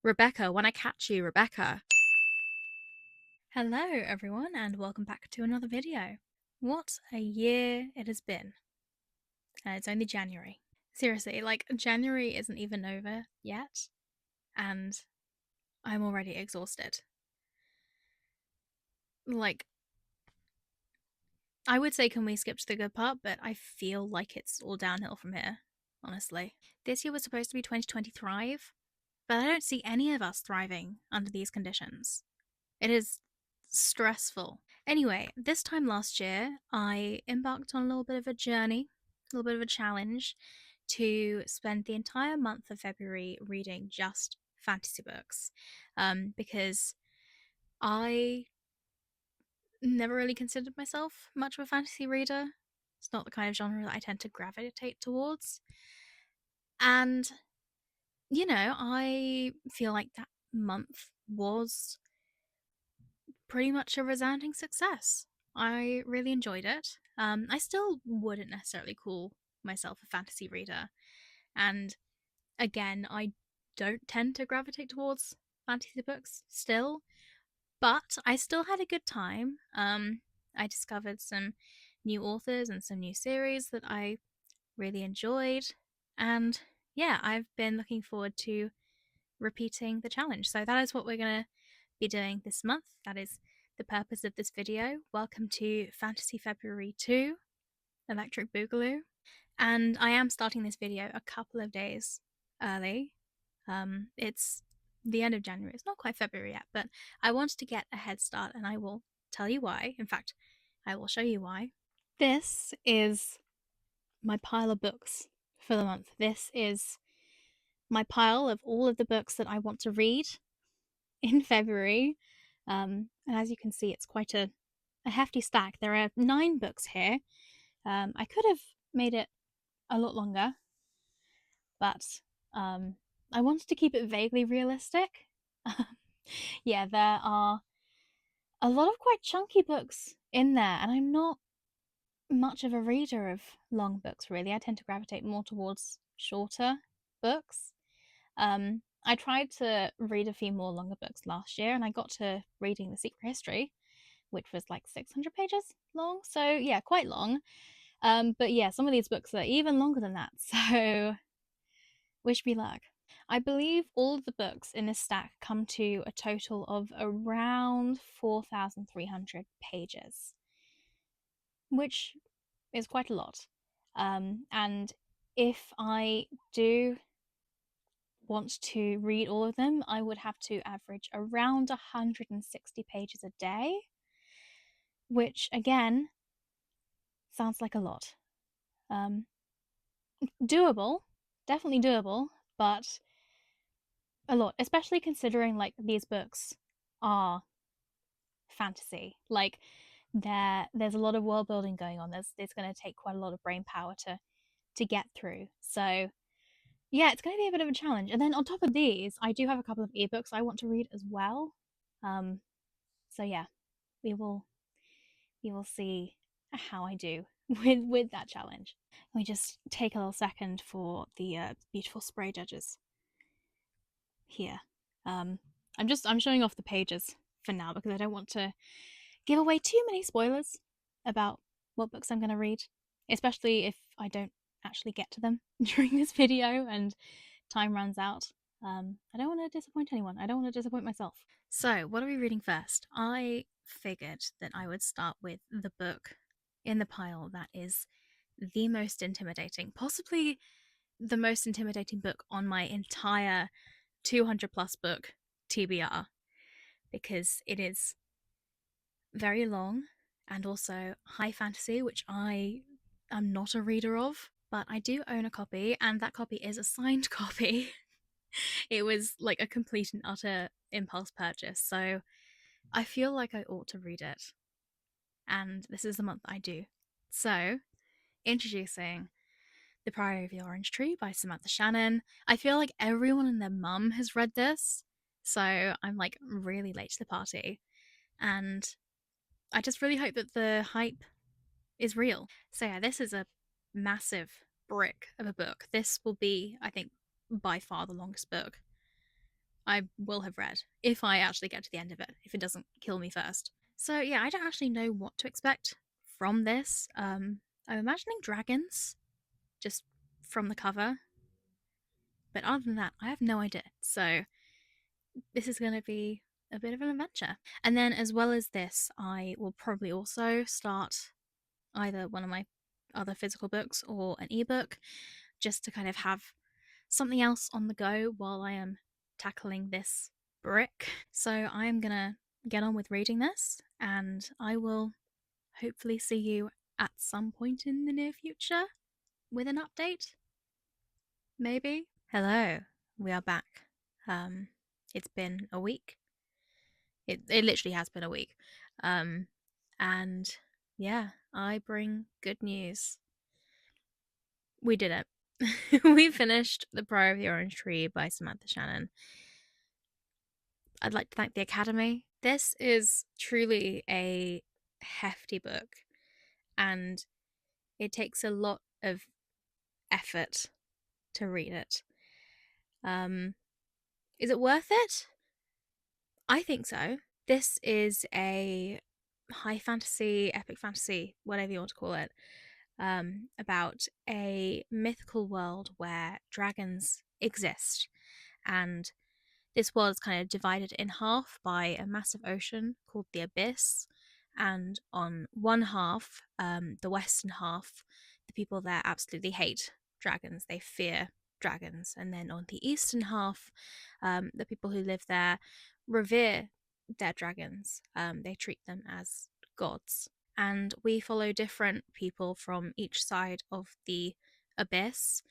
Rebecca, when I catch you, Rebecca. Hello, everyone, and welcome back to another video. What a year it has been. And it's only January. Seriously, January isn't even over yet, and I'm already exhausted. Like, I would say, can we skip to the good part, but I feel like it's all downhill from here, honestly. This year was supposed to be 2020 thrive, but I don't see any of us thriving under these conditions. It is stressful. Anyway, this time last year, I embarked on a little bit of a journey, a little bit of a challenge to spend the entire month of February reading just fantasy books. Because I never really considered myself much of a fantasy reader. It's not the kind of genre that I tend to gravitate towards. And, I feel like that month was pretty much a resounding success. I really enjoyed it. I still wouldn't necessarily call myself a fantasy reader. And again, I don't tend to gravitate towards fantasy books still, but I still had a good time. I discovered some new authors and some new series that I really enjoyed. And yeah, I've been looking forward to repeating the challenge. So that is what we're going to be doing this month. That is the purpose of this video. Welcome to Fantasy February 2, Electric Boogaloo. And I am starting this video a couple of days early. It's the end of January. It's not quite February yet, but I wanted to get a head start, and I will tell you why. In fact, I will show you why. This is my pile of books for the month. This is my pile of all of the books that I want to read in February. And as you can see, it's quite a hefty stack. There are 9 books here. I could have made it a lot longer, but I wanted to keep it vaguely realistic. Yeah, there are a lot of quite chunky books in there, and I'm not much of a reader of long books, really. I tend to gravitate more towards shorter books. I tried to read a few more longer books last year, and I got to reading The Secret History, which was like 600 pages long. So, yeah, quite long. But yeah, some of these books are even longer than that. So, wish me luck. I believe all of the books in this stack come to a total of around 4,300 pages, which is quite a lot. And if I do want to read all of them, I would have to average around 160 pages a day, which again sounds like a lot. Doable, definitely doable, but a lot, especially considering like these books are fantasy. Like there's a lot of world building going on. It's going to take quite a lot of brain power to get through. So yeah, it's going to be a bit of a challenge. And then on top of these, I do have a couple of ebooks I want to read as well. So yeah, we will see how I do with that challenge. Let me just take a little second for the beautiful spray judges here. I'm showing off the pages for now because I don't want to give away too many spoilers about what books I'm going to read, especially if I don't actually get to them during this video and time runs out. I don't want to disappoint anyone. I don't want to disappoint myself. So, what are we reading first? I figured that I would start with the book in the pile that is the most intimidating, possibly the most intimidating book on my entire 200 plus book TBR, because it is very long and also high fantasy, which I am not a reader of, but I do own a copy, and that copy is a signed copy. It was like a complete and utter impulse purchase, so I feel like I ought to read it. And this is the month I do. So, introducing The Priory of the Orange Tree by Samantha Shannon. I feel like everyone and their mum has read this, so I'm like really late to the party. And I just really hope that the hype is real. So yeah, this is a massive brick of a book. This will be, I think, by far the longest book I will have read if I actually get to the end of it, if it doesn't kill me first. So yeah, I don't actually know what to expect from this. I'm imagining dragons just from the cover, but other than that, I have no idea. So this is going to be a bit of an adventure. And then, as well as this, I will probably also start either one of my other physical books or an ebook just to kind of have something else on the go while I am tackling this brick. So I'm going to get on with reading this, and I will hopefully see you at some point in the near future with an update. Maybe. Hello, we are back. It's been a week. It literally has been a week. Um, and yeah, I bring good news. We did it. We finished The Priory of the Orange Tree by Samantha Shannon. I'd like to thank the Academy. This is truly a hefty book, and it takes a lot of effort to read it. Is it worth it? I think so. This is a high fantasy, epic fantasy, whatever you want to call it, about a mythical world where dragons exist. And this world is kind of divided in half by a massive ocean called the Abyss. And on one half, the western half, the people there absolutely hate dragons. They fear dragons. And then on the eastern half, the people who live there revere their dragons. They treat them as gods. And we follow different people from each side of the abyss,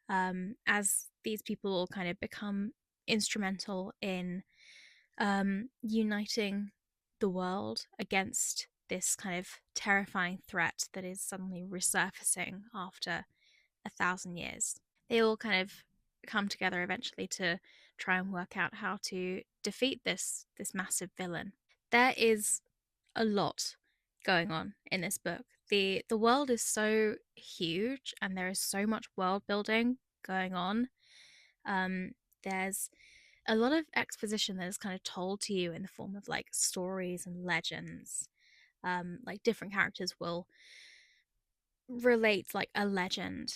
as these people all kind of become instrumental in uniting the world against this kind of terrifying threat that is suddenly resurfacing after 1,000 years. They all kind of come together eventually to try and work out how to defeat this massive villain. There is a lot going on in this book. The world is so huge and there is so much world building going on. There's a lot of exposition that is kind of told to you in the form of like stories and legends. Like different characters will relate like a legend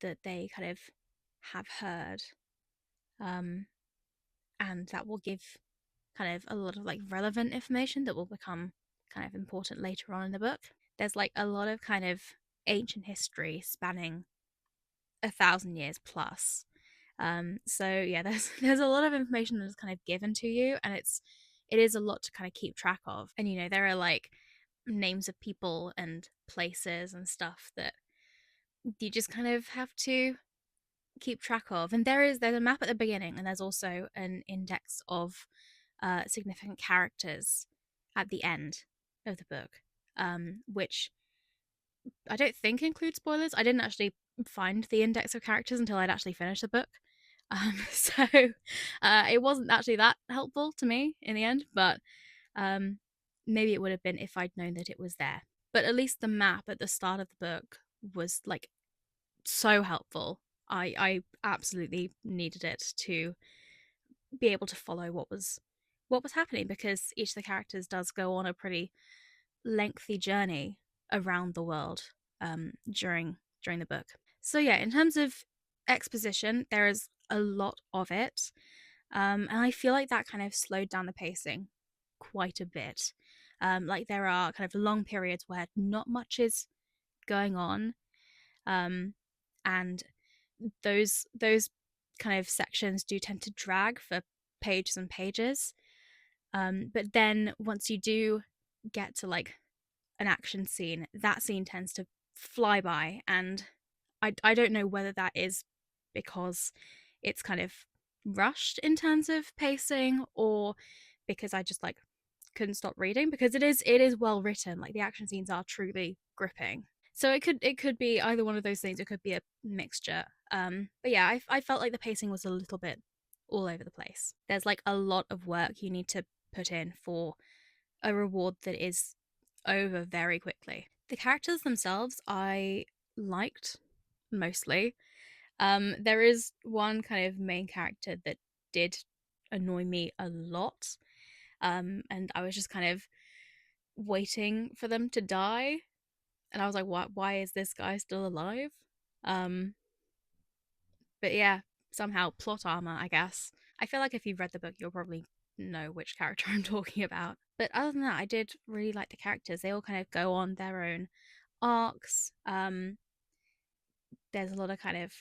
that they kind of have heard, um, and that will give kind of a lot of like relevant information that will become kind of important later on in the book. There's like a lot of kind of ancient history spanning 1,000 years plus. So yeah, there's a lot of information that is kind of given to you, and it is a lot to kind of keep track of. And you know, there are like names of people and places and stuff that you just kind of have to keep track of. And there's a map at the beginning, and there's also an index of significant characters at the end of the book, which I don't think includes spoilers. I didn't actually find the index of characters until I'd actually finished the book. So it wasn't actually that helpful to me in the end, but maybe it would have been if I'd known that it was there. But at least the map at the start of the book was like so helpful. I absolutely needed it to be able to follow what was happening, because each of the characters does go on a pretty lengthy journey around the world during the book. So yeah, in terms of exposition, there is a lot of it, and I feel like that kind of slowed down the pacing quite a bit. Like there are kind of long periods where not much is going on, and those kind of sections do tend to drag for pages and pages. But then once you do get to like an action scene, that scene tends to fly by, and I don't know whether that is because it's kind of rushed in terms of pacing, or because I just like couldn't stop reading, because it is well written. Like the action scenes are truly gripping. So it could be either one of those things. It could be a mixture. But yeah, I felt like the pacing was a little bit all over the place. There's like a lot of work you need to put in for a reward that is over very quickly. The characters themselves I liked mostly. There is one kind of main character that did annoy me a lot. And I was just kind of waiting for them to die, and I was like, why is this guy still alive? Um, but yeah, somehow plot armor, I guess. I feel like if you've read the book, you'll probably know which character I'm talking about. But other than that, I did really like the characters. They all kind of go on their own arcs. There's a lot of kind of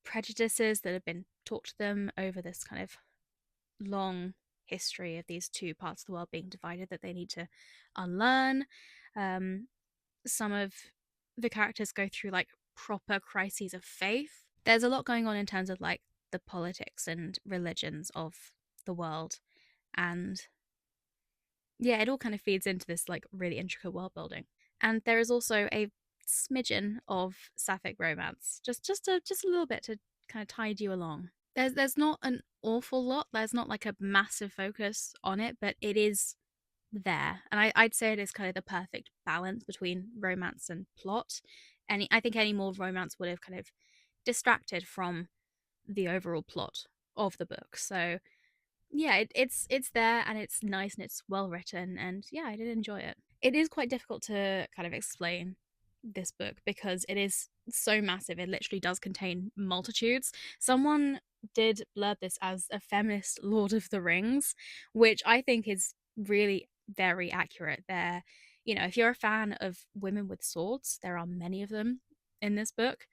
prejudices that have been taught to them over this kind of long history of these two parts of the world being divided that they need to unlearn. Um, some of the characters go through like proper crises of faith. There's a lot going on in terms of like the politics and religions of the world. And yeah, it all kind of feeds into this like really intricate world building. And there is also a smidgen of sapphic romance, just a little bit to kind of tide you along. There's not an awful lot. There's not like a massive focus on it, but it is there. And I'd say it is kind of the perfect balance between romance and plot. And I think any more romance would have kind of distracted from the overall plot of the book. So yeah, it's there and it's nice and it's well written, and yeah, I did enjoy it. It is quite difficult to kind of explain this book because it is so massive. It literally does contain multitudes. Someone did blurb this as a feminist Lord of the Rings, which I think is really very accurate. There, if you're a fan of women with swords, there are many of them in this book.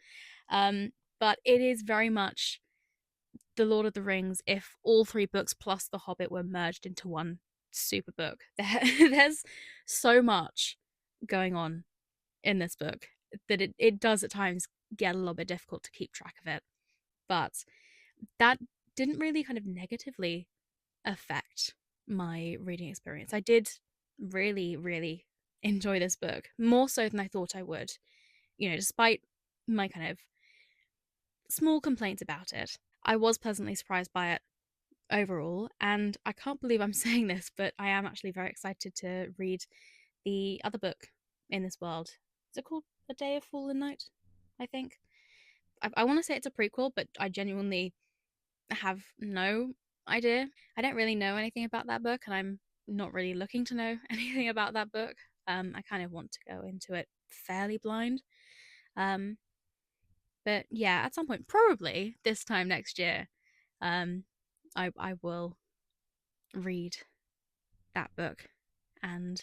Um, but it is very much the Lord of the Rings if all three books plus The Hobbit were merged into one super book. There's so much going on in this book that it does at times get a little bit difficult to keep track of it. But that didn't really kind of negatively affect my reading experience. I did really, really enjoy this book, more so than I thought I would, despite my kind of small complaints about it. I was pleasantly surprised by it overall, and I can't believe I'm saying this, but I am actually very excited to read the other book in this world. Is it called A Day of Fallen Night? I think. I want to say it's a prequel, but I genuinely have no idea. I don't really know anything about that book, and I'm not really looking to know anything about that book. I kind of want to go into it fairly blind. Um, but yeah, at some point, probably this time next year, um, I will read that book, and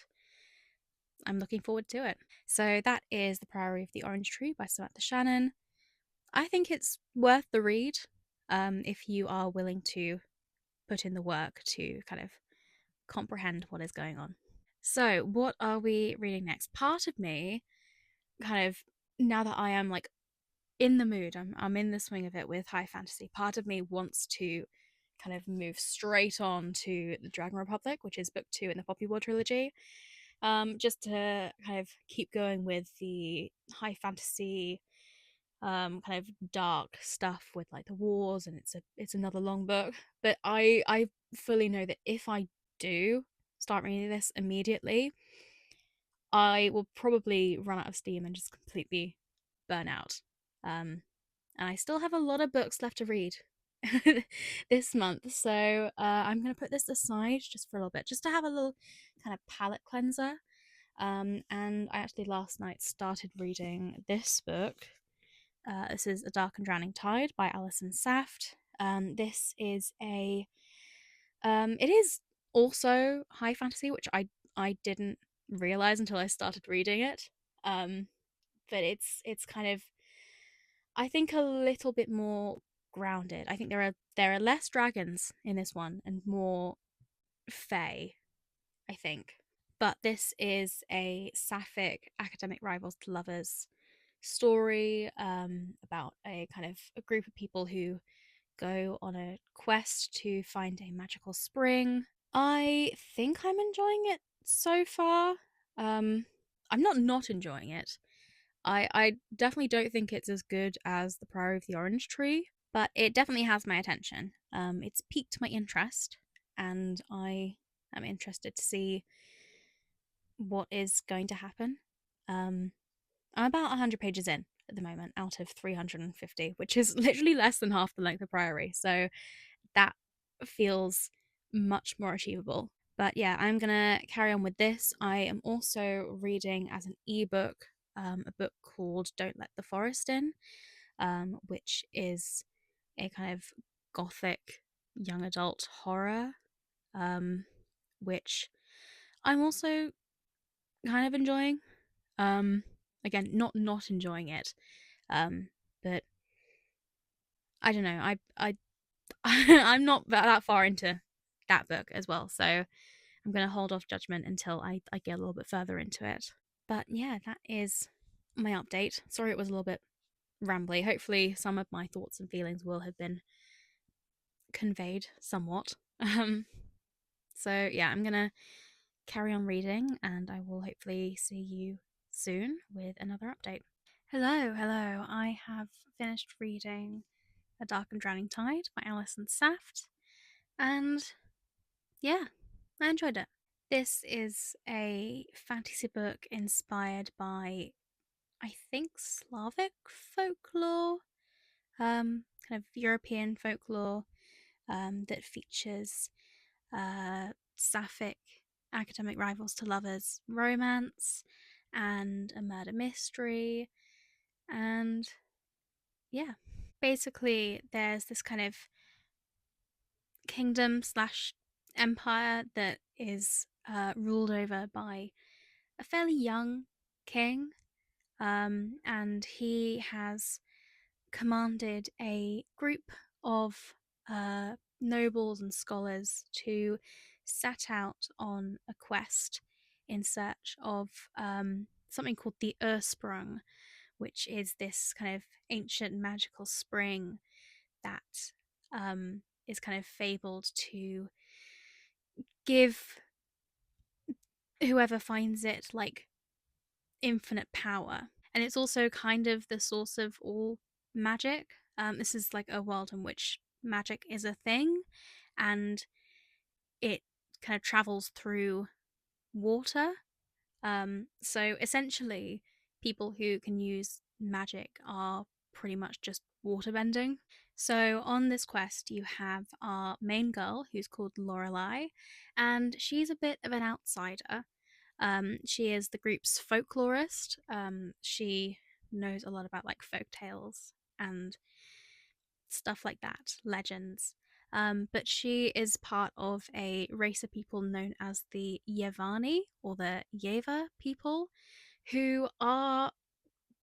I'm looking forward to it. So that is The Priory of the Orange Tree by Samantha Shannon. I think it's worth the read if you are willing to put in the work to kind of comprehend what is going on. So, what are we reading next? Part of me, kind of, now that I am like in the mood, I'm in the swing of it with high fantasy, part of me wants to kind of move straight on to the Dragon Republic, which is book 2 in the Poppy War trilogy. Just to kind of keep going with the high fantasy, kind of dark stuff with like the wars, and it's another long book. But I fully know that if I do start reading this immediately, I will probably run out of steam and just completely burn out. And I still have a lot of books left to read this month, so I'm going to put this aside just for a little bit, just to have a little kind of palate cleanser. And I actually last night started reading this book. This is A Dark and Drowning Tide by Alison Saft. This is it is also high fantasy, which I didn't realize until I started reading it. But it's kind of, I think, a little bit more grounded. I think there are less dragons in this one and more fae, I think. But this is a sapphic academic rivals to lovers story, about a kind of a group of people who go on a quest to find a magical spring. I think I'm enjoying it so far. I'm not enjoying it. I definitely don't think it's as good as The Priory of the Orange Tree, but it definitely has my attention. It's piqued my interest, and I am interested to see what is going to happen. I'm about 100 pages in at the moment out of 350, which is literally less than half the length of Priory. So that feels much more achievable. But yeah, I'm gonna carry on with this. I am also reading as an ebook a book called Don't Let the Forest In, which is a kind of gothic young adult horror, um, which I'm also kind of enjoying. Um, Again, not enjoying it, um, but I don't know. I I'm not that far into that book as well, so I'm gonna hold off judgment until I get a little bit further into it. But yeah, that is my update. Sorry, it was a little bit rambly. Hopefully, some of my thoughts and feelings will have been conveyed somewhat. So yeah, I'm gonna carry on reading, and I will hopefully see you soon with another update. Hello, hello. I have finished reading A Dark and Drowning Tide by Alison Saft, and yeah, I enjoyed it. This is a fantasy book inspired by, I think, Slavic folklore, kind of European folklore, that features sapphic academic rivals to lovers romance and a murder mystery. And yeah, basically, there's this kind of kingdom slash empire that is ruled over by a fairly young king, and he has commanded a group of nobles and scholars to set out on a quest in search of something called the Ursprung, which is this kind of ancient magical spring that is kind of fabled to give whoever finds it like infinite power. And it's also kind of the source of all magic. This is like a world in which magic is a thing, and it kind of travels through water. So essentially, people who can use magic are pretty much just waterbending. So on this quest, you have our main girl, who's called Lorelei, and she's a bit of an outsider. She is the group's folklorist. She knows a lot about like folk tales and stuff like that, legends. But she is part of a race of people known as the Yevani, or the Yeva people, who are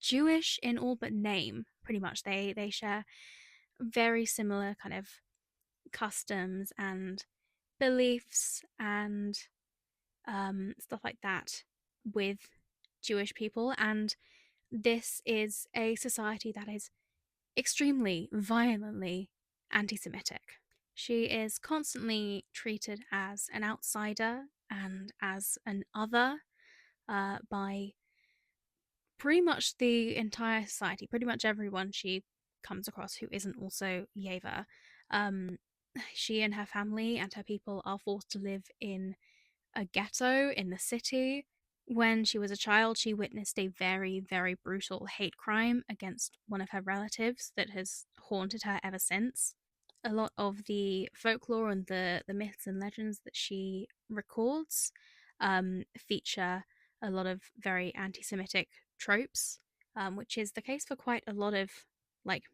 Jewish in all but name. Pretty much, they share very similar kind of customs and beliefs and stuff like that with Jewish people. And this is a society that is extremely violently anti Semitic. She is constantly treated as an outsider and as an other by pretty much the entire society, pretty much everyone she comes across who isn't also Yeva. Um, she and her family and her people are forced to live in a ghetto in the city. When she was a child, she witnessed a very, very brutal hate crime against one of her relatives that has haunted her ever since. A lot of the folklore and the myths and legends that she records feature a lot of very anti Semitic tropes, which is the case for quite a lot of like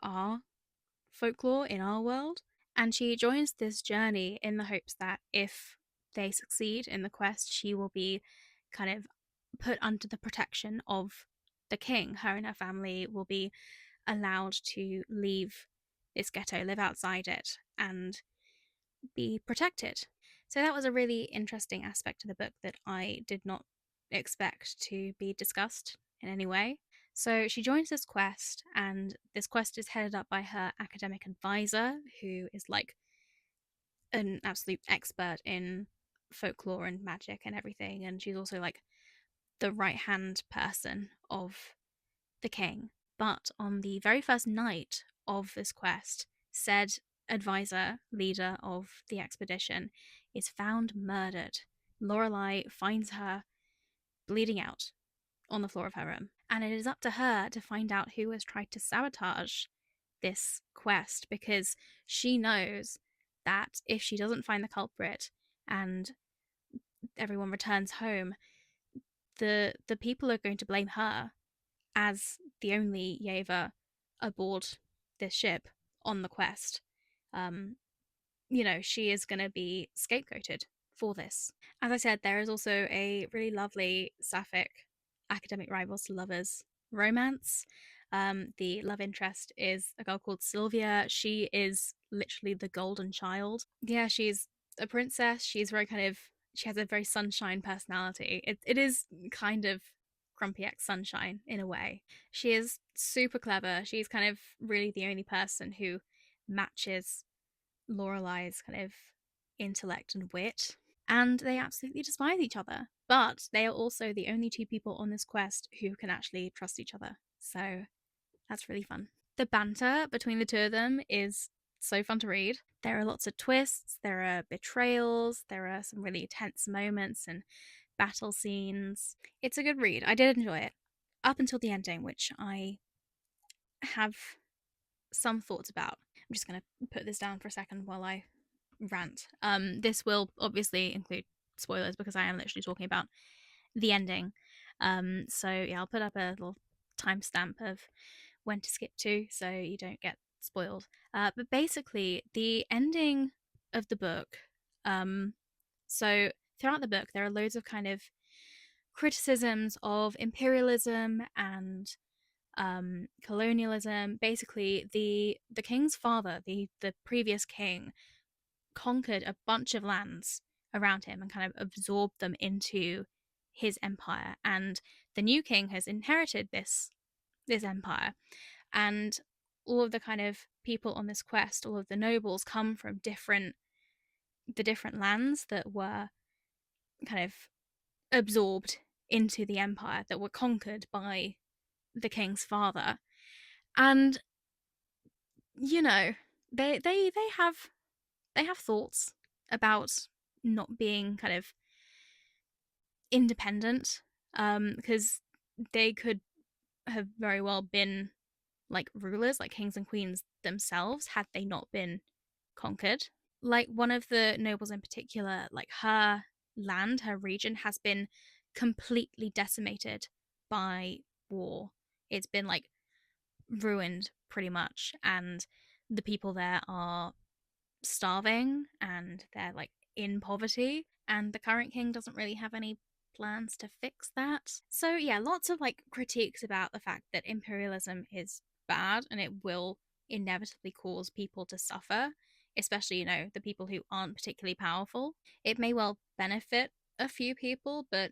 our folklore in our world. And she joins this journey in the hopes that if they succeed in the quest, she will be kind of put under the protection of the king. Her and her family will be allowed to leave this ghetto, live outside it, and be protected. So that was a really interesting aspect of the book that I did not expect to be discussed in any way. So she joins this quest, and this quest is headed up by her academic advisor, who is like an absolute expert in folklore and magic and everything. And she's also like the right hand person of the king. But on the very first night of this quest, said advisor, leader of the expedition, is found murdered. Lorelei finds her bleeding out on the floor of her room, and it is up to her to find out who has tried to sabotage this quest because she knows that if she doesn't find the culprit and everyone returns home, the people are going to blame her as the only Yeva aboard this ship on the quest. Um, she is going to be scapegoated for this. As I said, there is also a really lovely sapphic academic rivals to lovers romance. The love interest is a girl called Sylvia. She is literally the golden child. Yeah, she's a princess. She has a very sunshine personality. It is kind of Grumpy X Sunshine in a way. She is super clever. She's kind of really the only person who matches Lorelai's kind of intellect and wit, and they absolutely despise each other. But they are also the only two people on this quest who can actually trust each other. So that's really fun. The banter between the two of them is so fun to read. There are lots of twists, there are betrayals, there are some really tense moments and battle scenes. It's a good read. I did enjoy it up until the ending, which I have some thoughts about. I'm just going to put this down for a second while I rant. This will obviously include spoilers because I am literally talking about the ending. So yeah, I'll put up a little timestamp of when to skip to so you don't get spoiled. But basically, the ending of the book. So throughout the book, there are loads of kind of criticisms of imperialism and colonialism. Basically, the king's father, the previous king, conquered a bunch of lands around him and kind of absorbed them into his empire. And the new king has inherited this empire. And all of the kind of people on this quest, all of the nobles come from the different lands that were kind of absorbed into the empire, that were conquered by the king's father. And you know, they have thoughts about not being kind of independent, because they could have very well been like rulers, like kings and queens themselves, had they not been conquered. Like one of the nobles in particular, like her land, her region has been completely decimated by war. It's been like ruined pretty much, and the people there are starving and they're like in poverty, and the current king doesn't really have any plans to fix that. So yeah, lots of like critiques about the fact that imperialism is bad and it will inevitably cause people to suffer, especially, the people who aren't particularly powerful. It may well benefit a few people, but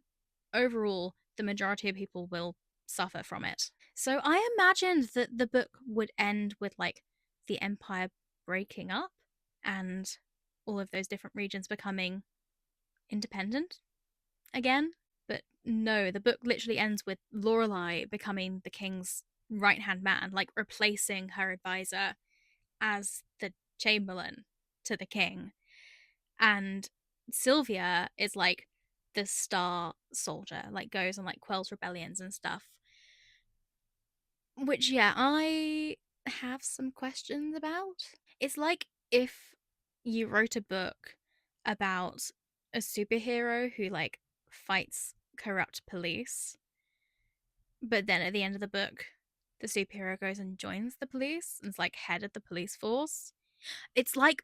overall the majority of people will suffer from it. So I imagined that the book would end with like the empire breaking up and all of those different regions becoming independent again. But no, the book literally ends with Lorelai becoming the king's right hand man, like replacing her advisor as the chamberlain to the king. And Sylvia is like the star soldier, like goes and like quells rebellions and stuff. Which, yeah, I have some questions about. It's like if you wrote a book about a superhero who like fights corrupt police, but then at the end of the book, the superhero goes and joins the police and is like head of the police force. It's like,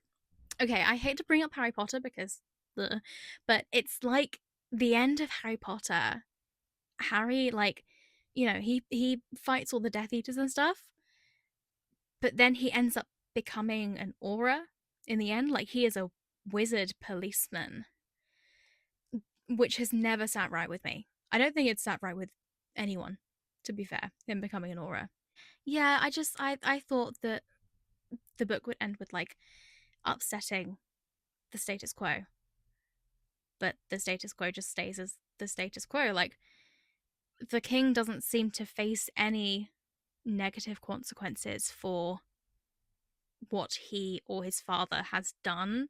okay, I hate to bring up Harry Potter because, but it's like the end of Harry Potter. Harry, like, he fights all the Death Eaters and stuff, but then he ends up becoming an aura in the end. Like he is a wizard policeman, which has never sat right with me. I don't think it's sat right with anyone, to be fair, him becoming an aura. Yeah, I thought that the book would end with like upsetting the status quo, but the status quo just stays as the status quo. Like the king doesn't seem to face any negative consequences for what he or his father has done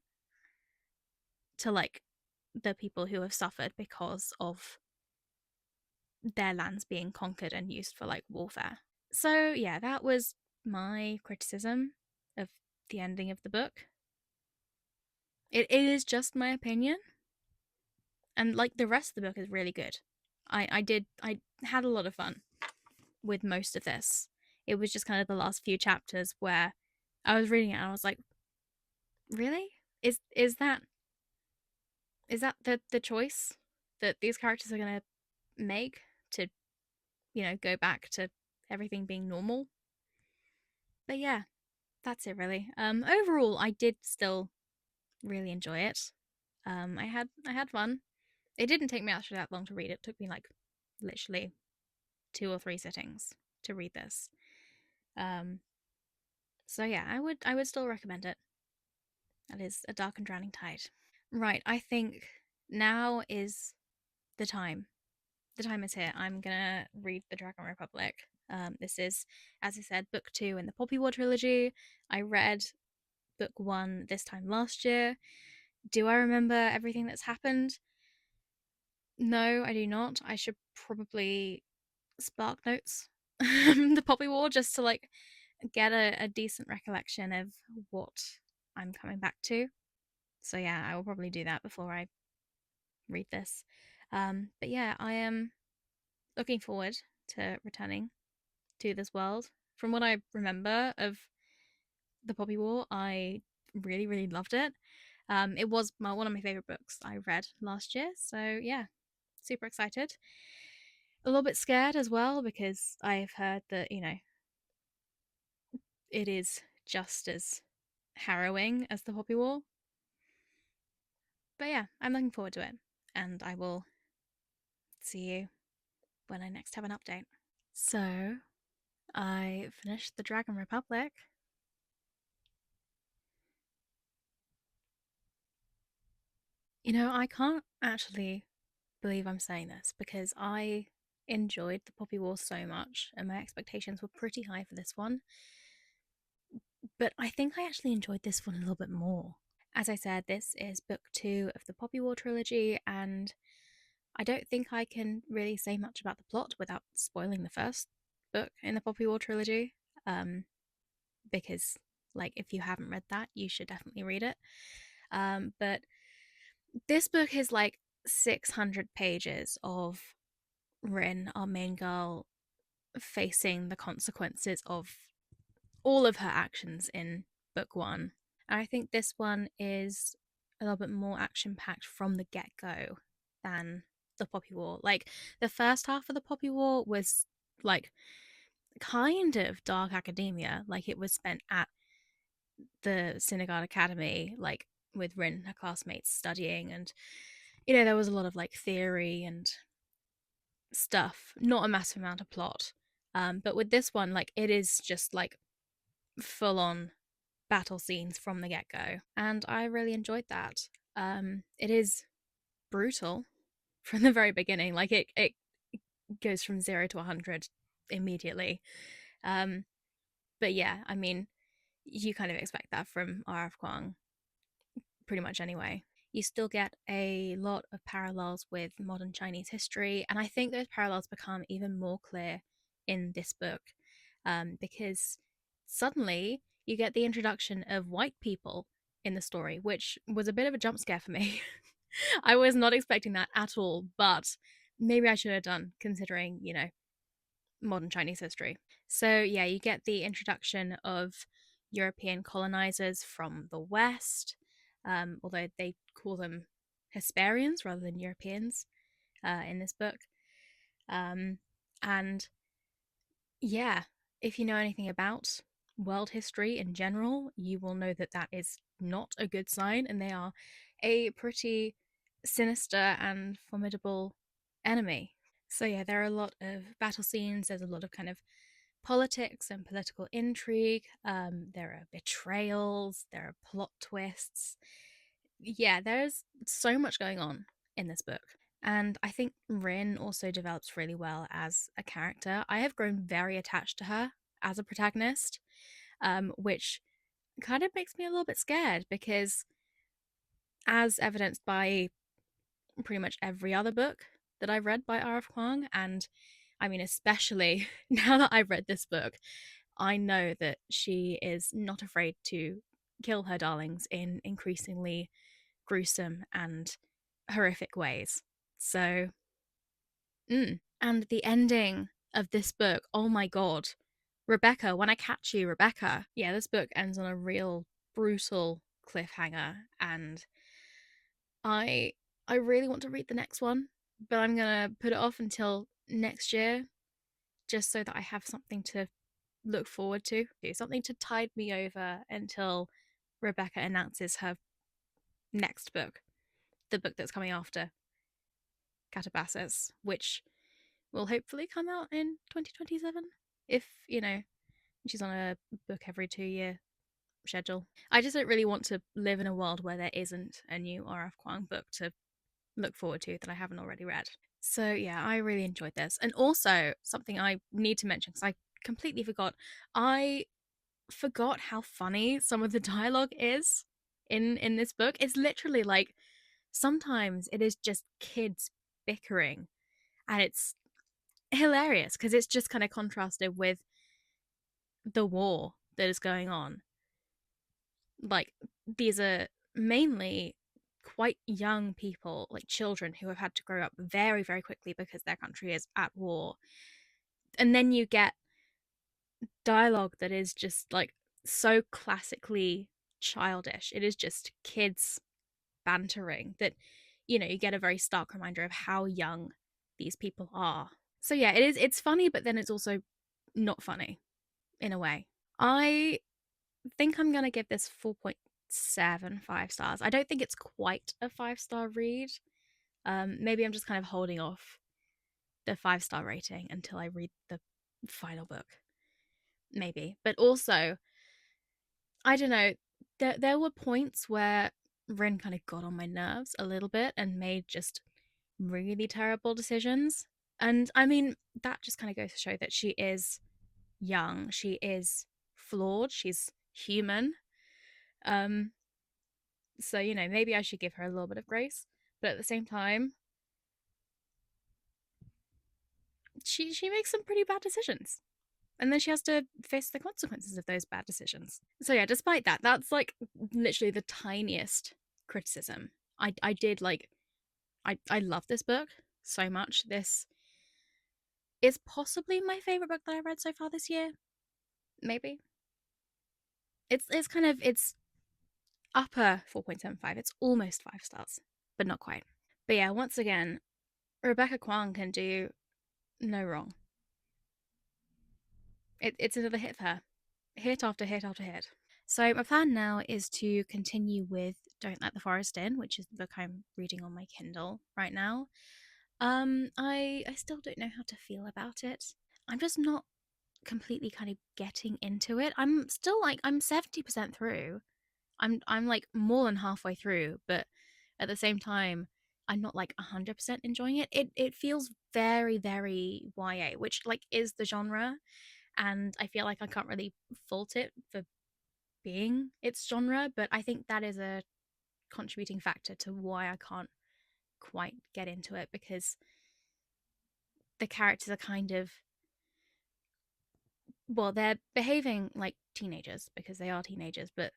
to like the people who have suffered because of their lands being conquered and used for like warfare. So yeah, that was my criticism of the ending of the book. It is just my opinion, and like the rest of the book is really good. I had a lot of fun with most of this. It was just kind of the last few chapters where I was reading it and I was like, really? Is that the choice that these characters are gonna make to, go back to everything being normal? But yeah, that's it really. Overall I did still really enjoy it. I had fun. It didn't take me actually that long to read. It took me like literally 2 or 3 sittings to read this. Um, so yeah, I would still recommend it. That is A Dark and Drowning Tide. Right, I think now is the time. The time is here. I'm gonna read The Dragon Republic. This is, as I said, book 2 in the Poppy War trilogy. I read book 1 this time last year. Do I remember everything that's happened? No, I do not. I should probably spark notes the Poppy War just to like get a decent recollection of what I'm coming back to. So yeah, I will probably do that before I read this. But yeah, I am looking forward to returning to this world. From what I remember of the Poppy War, I really, really loved it. It was one of my favorite books I read last year. So yeah, super excited. A little bit scared as well because I've heard that it is just as harrowing as the Poppy War. But yeah, I'm looking forward to it, and I will see you when I next have an update. So, I finished The Dragon Republic. I can't actually believe I'm saying this because I enjoyed the Poppy War so much, and my expectations were pretty high for this one. But I think I actually enjoyed this one a little bit more. As I said, this is book 2 of the Poppy War trilogy, and I don't think I can really say much about the plot without spoiling the first book in the Poppy War trilogy. Um, because, like, if you haven't read that, you should definitely read it. But this book is like 600 pages of Rin, our main girl, facing the consequences of all of her actions in book 1. And I think this one is a little bit more action packed from the get go than the Poppy War. Like, the first half of the Poppy War was like kind of dark academia. Like, it was spent at the Synagogue Academy, like with Rin and her classmates studying, and there was a lot of like theory and stuff, not a massive amount of plot. But with this one, like, it is just like full on battle scenes from the get go, and I really enjoyed that. It is brutal from the very beginning. Like, it goes from 0 to 100 immediately. Um, but yeah, I mean, you kind of expect that from R.F. Kuang pretty much anyway. You still get a lot of parallels with modern Chinese history, and I think those parallels become even more clear in this book, because suddenly you get the introduction of white people in the story, which was a bit of a jump scare for me. I was not expecting that at all, but maybe I should have done considering, modern Chinese history. So, yeah, you get the introduction of European colonizers from the West, although they call them Hesperians rather than Europeans in this book. And yeah, if you know anything about world history in general, you will know that that is not a good sign, and they are a pretty sinister and formidable enemy. So, yeah, there are a lot of battle scenes, there's a lot of kind of politics and political intrigue, there are betrayals, there are plot twists. Yeah, there's so much going on in this book. And I think Rin also develops really well as a character. I have grown very attached to her as a protagonist, which kind of makes me a little bit scared because, as evidenced by pretty much every other book that I've read by R.F. Kuang, and I mean, especially now that I've read this book, I know that she is not afraid to kill her darlings in increasingly gruesome and horrific ways. So, and the ending of this book, oh my god. Rebecca, when I catch you, Rebecca. Yeah, this book ends on a real brutal cliffhanger, and I I really want to read the next one, but I'm going to put it off until next year just so that I have something to look forward to, something to tide me over until Rebecca announces her next book, the book that's coming after Catabasis, which will hopefully come out in 2027 if, she's on a book every 2 year schedule. I just don't really want to live in a world where there isn't a new R.F. Kuang book to look forward to that I haven't already read. So yeah, I really enjoyed this. And also something I need to mention because I completely forgot. I forgot how funny some of the dialogue is in this book. It's literally like sometimes it is just kids bickering, and it's hilarious because it's just kind of contrasted with the war that is going on. Like these are mainly quite young people, like children who have had to grow up very, very quickly because their country is at war. And then you get dialogue that is just like so classically childish. It is just kids bantering that, you get a very stark reminder of how young these people are. So yeah, it's funny, but then it's also not funny in a way. I think I'm gonna give this 4.75 stars. I don't think it's quite a 5-star read. Maybe I'm just kind of holding off the 5-star rating until I read the final book. Maybe. But also, I don't know, there were points where Rin kind of got on my nerves a little bit and made just really terrible decisions. And I mean, that just kind of goes to show that she is young, she is flawed, she's human. Um, so, maybe I should give her a little bit of grace. But at the same time, she makes some pretty bad decisions. And then she has to face the consequences of those bad decisions. So yeah, despite that, that's like literally the tiniest criticism. I did like I love this book so much. This is possibly my favorite book that I read so far this year. Maybe. It's kind of it's upper 4.75. It's almost 5 stars, but not quite. But yeah, once again, Rebecca Kwan can do no wrong. It's another hit for her. Hit after hit after hit. So my plan now is to continue with Don't Let the Forest In, which is the book I'm reading on my Kindle right now. I still don't know how to feel about it. I'm just not completely kind of getting into it. I'm still like I'm 70% through. I'm like more than halfway through, but at the same time I'm not like 100% enjoying it. It feels very very YA, which like is the genre, and I feel like I can't really fault it for being its genre, but I think that is a contributing factor to why I can't quite get into it, because the characters are kind of, well, they're behaving like teenagers because they are teenagers, but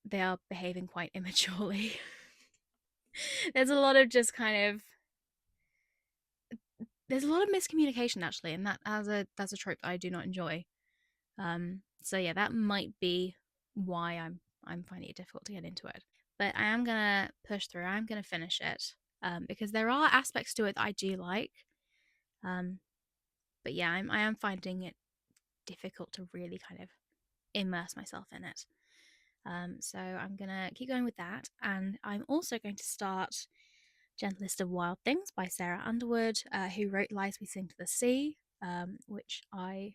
they are behaving quite immaturely. There's a lot of just kind of there's a lot of miscommunication actually, and that's a trope that I do not enjoy. So yeah, that might be why I'm finding it difficult to get into it. But I am gonna push through. I'm gonna finish it, because there are aspects to it that I do like. Um, but yeah, I am finding it difficult to really kind of immerse myself in it. So I'm gonna keep going with that, and I'm also going to start Gentlest of Wild Things by Sarah Underwood, who wrote Lies We Sing to the Sea, which I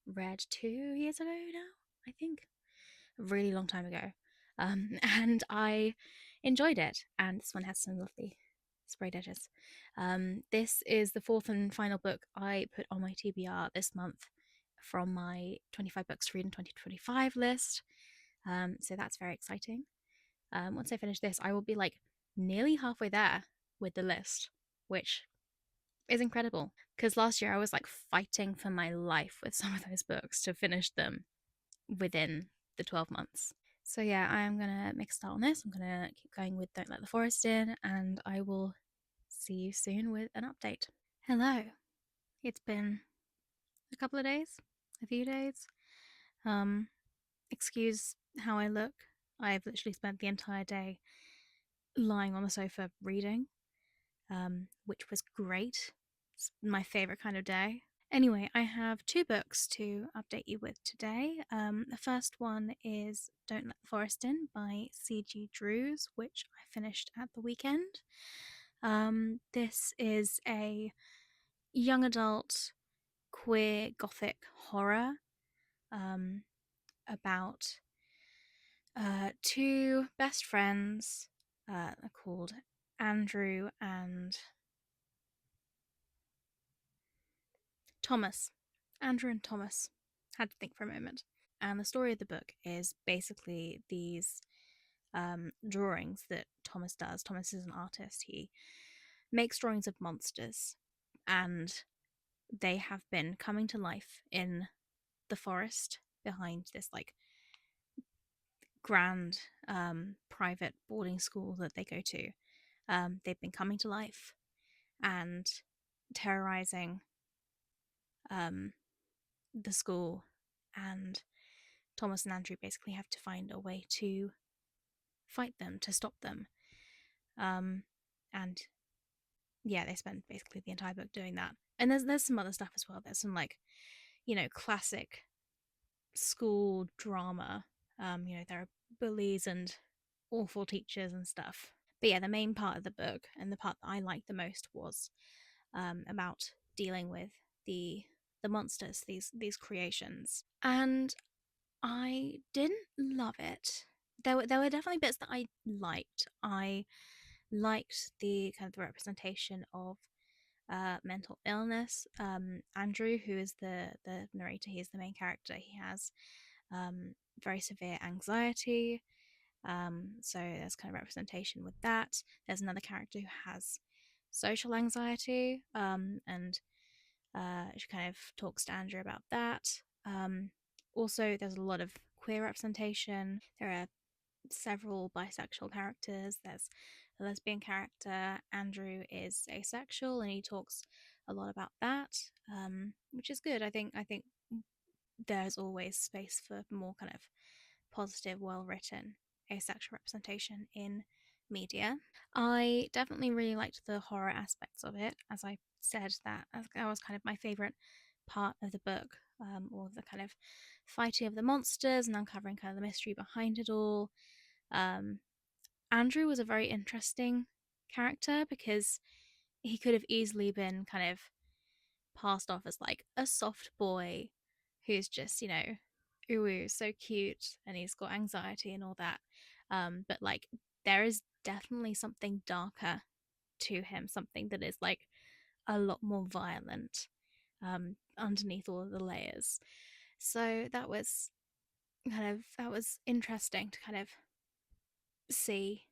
read 2 years ago now, I think. A really long time ago. And I enjoyed it. And this one has some lovely sprayed edges. This is the fourth and final book I put on my TBR this month from my 25 books to read in 2025 list. So that's very exciting. Once I finish this, I will be like nearly halfway there with the list, which is incredible. Because last year I was like fighting for my life with some of those books to finish them within the 12 months. So yeah, I am gonna make a start on this. I'm gonna keep going with Don't Let the Forest In, and I will see you soon with an update. Hello. It's been a couple of days, a few days. Um, excuse how I look. I've literally spent the entire day lying on the sofa reading, which was great. It's my favorite kind of day. Anyway, I have two books to update you with today. The first one is Don't Let the Forest In by C.G. Drews, which I finished at the weekend. This is a young adult queer gothic horror um, about two best friends called Andrew and Thomas. Andrew and Thomas. Had to think for a moment. And the story of the book is basically these drawings that Thomas does. Thomas is an artist. He makes drawings of monsters, and they have been coming to life in the forest behind this like grand private boarding school that they go to. They've been coming to life and terrorizing um, the school, and Thomas and Andrew basically have to find a way to fight them, to stop them. Um, and yeah, they spend basically the entire book doing that. And there's some other stuff as well. There's some like, classic school drama. There are bullies and awful teachers and stuff. But yeah, the main part of the book and the part that I liked the most was about dealing with the monsters, these creations. And I didn't love it. There were definitely bits that I liked. I liked the kind of the representation of mental illness. Andrew, who is the narrator, he is the main character. He has very severe anxiety. So there's kind of representation with that. There's another character who has social anxiety, and she kind of talks to Andrew about that. Also, there's a lot of queer representation. There are several bisexual characters. There's a lesbian character. Andrew is asexual, and he talks a lot about that, which is good. I think there's always space for more kind of positive, well written asexual representation in media. I definitely really liked the horror aspects of it. As I said, that was kind of my favorite part of the book, or the kind of fighting of the monsters and uncovering kind of the mystery behind it all. Um, Andrew was a very interesting character because he could have easily been kind of passed off as like a soft boy who's just, ooh, so cute, and he's got anxiety and all that. But like, there is definitely something darker to him, something that is like a lot more violent underneath all of the layers. So that was interesting to kind of see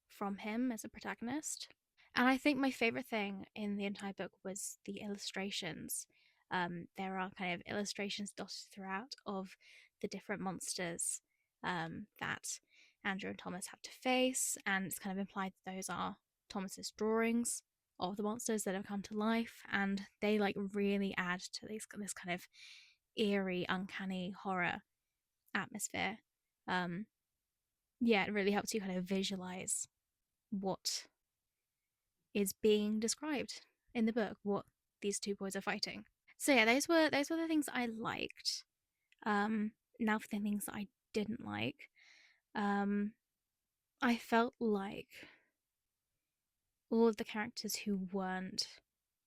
from him as a protagonist. And I think my favorite thing in the entire book was the illustrations. There are kind of illustrations dotted throughout of the different monsters that Andrew and Thomas have to face, and it's kind of implied that those are Thomas's drawings of the monsters that have come to life, and they like really add to this kind of eerie, uncanny horror atmosphere. Um, yeah, it really helps you kind of visualize what is being described in the book, what these two boys are fighting. So yeah, those were the things I liked. Now for the things that I didn't like. Um, I felt like all of the characters who weren't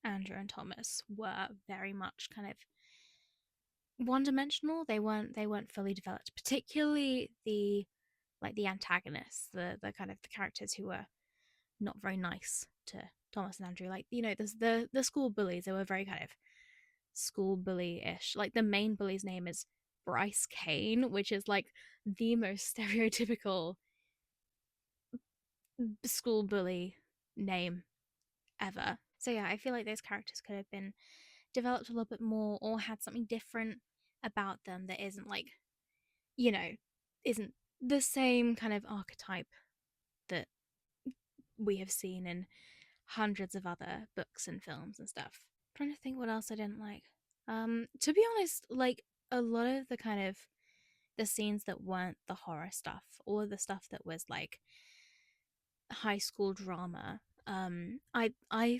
Andrew and Thomas were very much kind of one dimensional. They weren't fully developed, particularly the antagonists, the kind of the characters who were not very nice to Thomas and Andrew. Like, there's the school bullies. They were very kind of school bully-ish. Like, the main bully's name is Bryce Kane, which is like the most stereotypical school bully name ever. So yeah, I feel like those characters could have been developed a little bit more or had something different about them that isn't like, you know, isn't the same kind of archetype that we have seen in hundreds of other books and films and stuff. I'm trying to think what else I didn't like. To be honest, like a lot of the kind of the scenes that weren't the horror stuff, all of the stuff that was like high school drama, I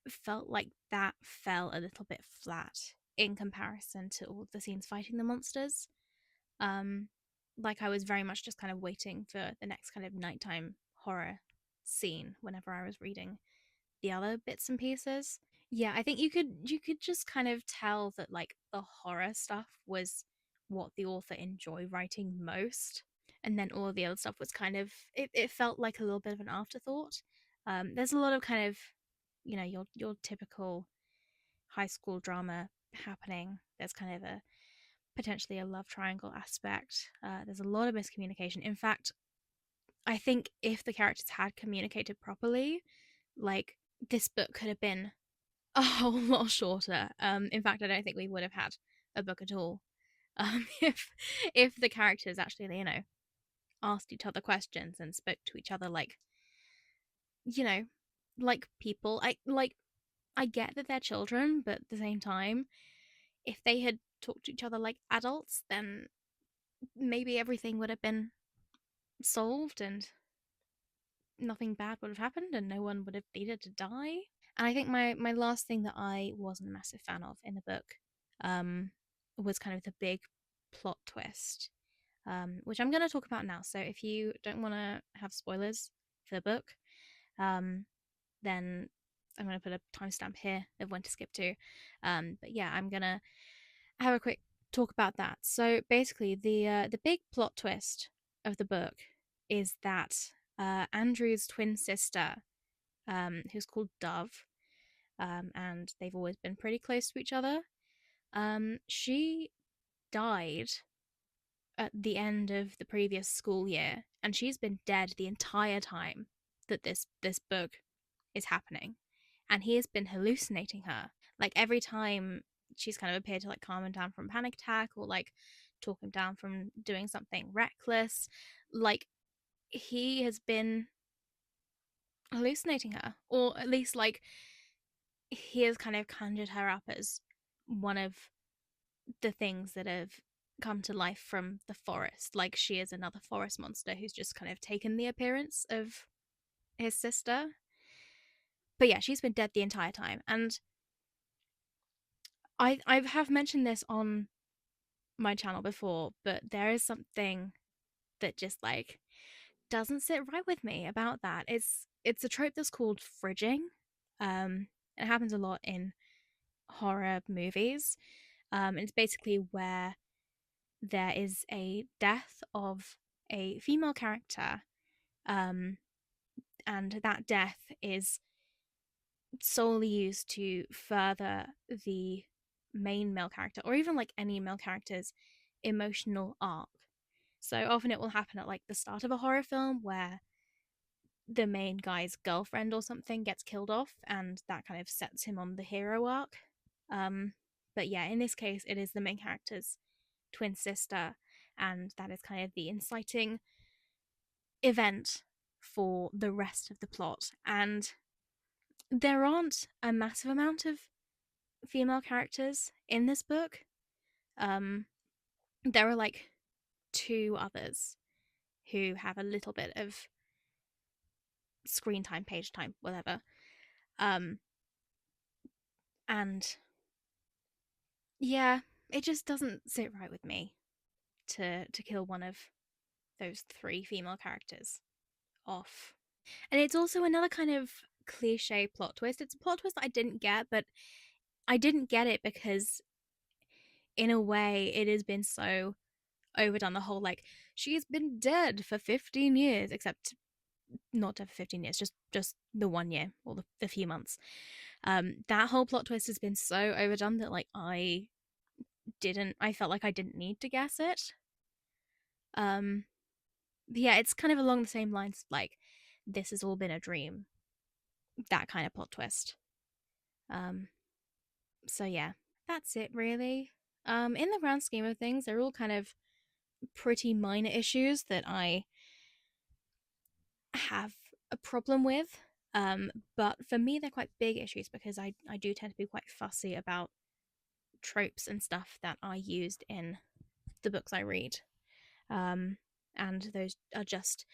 felt like that fell a little bit flat in comparison to all of the scenes fighting the monsters. Um, like I was very much just kind of waiting for the next kind of nighttime horror scene whenever I was reading the other bits and pieces. Yeah, I think you could just kind of tell that like the horror stuff was what the author enjoyed writing most, and then all the other stuff was kind of it felt like a little bit of an afterthought. There's a lot of kind of your typical high school drama happening. There's kind of a potentially a love triangle aspect. There's a lot of miscommunication. In fact, I think if the characters had communicated properly, like this book could have been a whole lot shorter. In fact, I don't think we would have had a book at all. If the characters actually, asked each other questions and spoke to each other like, you know, like people. I get that they're children, but at the same time, if they had talked to each other like adults, then maybe everything would have been solved and nothing bad would have happened and no one would have needed to die. And I think my last thing that I wasn't a massive fan of in the book um, was kind of the big plot twist, which I'm going to talk about now. So if you don't want to have spoilers for the book, um, then I'm going to put a timestamp here of when to skip to. But yeah, I'm going to have a quick talk about that. So basically, the big plot twist of the book is that Andrew's twin sister, who's called Dove, and they've always been pretty close to each other. She died at the end of the previous school year, and she's been dead the entire time that this book is happening, and he has been hallucinating her. Like every time she's kind of appeared to like calm him down from a panic attack or like talk him down from doing something reckless, like he has been hallucinating her, or at least like he has kind of conjured her up as one of the things that have come to life from the forest. Like she is another forest monster who's just kind of taken the appearance of his sister. But yeah, she's been dead the entire time. And I have mentioned this on my channel before, but there is something that just like doesn't sit right with me about that. It's a trope that's called fridging. It happens a lot in horror movies. It's basically where there is a death of a female character, um, and that death is solely used to further the main male character, or even like any male character's emotional arc. So often it will happen at like the start of a horror film where the main guy's girlfriend or something gets killed off, and that kind of sets him on the hero arc. Um, but yeah, in this case, it is the main character's twin sister, and that is kind of the inciting event for the rest of the plot. And there aren't a massive amount of female characters in this book. Um, there are like two others who have a little bit of screen time, page time, whatever. Um, and yeah, it just doesn't sit right with me to kill one of those three female characters off. And it's also another kind of cliche plot twist. It's a plot twist that I didn't get, but I didn't get it because in a way it has been so overdone. The whole like she's been dead for 15 years, except not dead for 15 years, just the 1 year or the few months. That whole plot twist has been so overdone that like I felt like I didn't need to guess it. um yeah, it's kind of along the same lines, like this has all been a dream, that kind of plot twist. Um, so yeah, that's it really. In the grand scheme of things, they're all kind of pretty minor issues that I have a problem with. But for me, they're quite big issues because I do tend to be quite fussy about tropes and stuff that are used in the books I read. Um, and those are just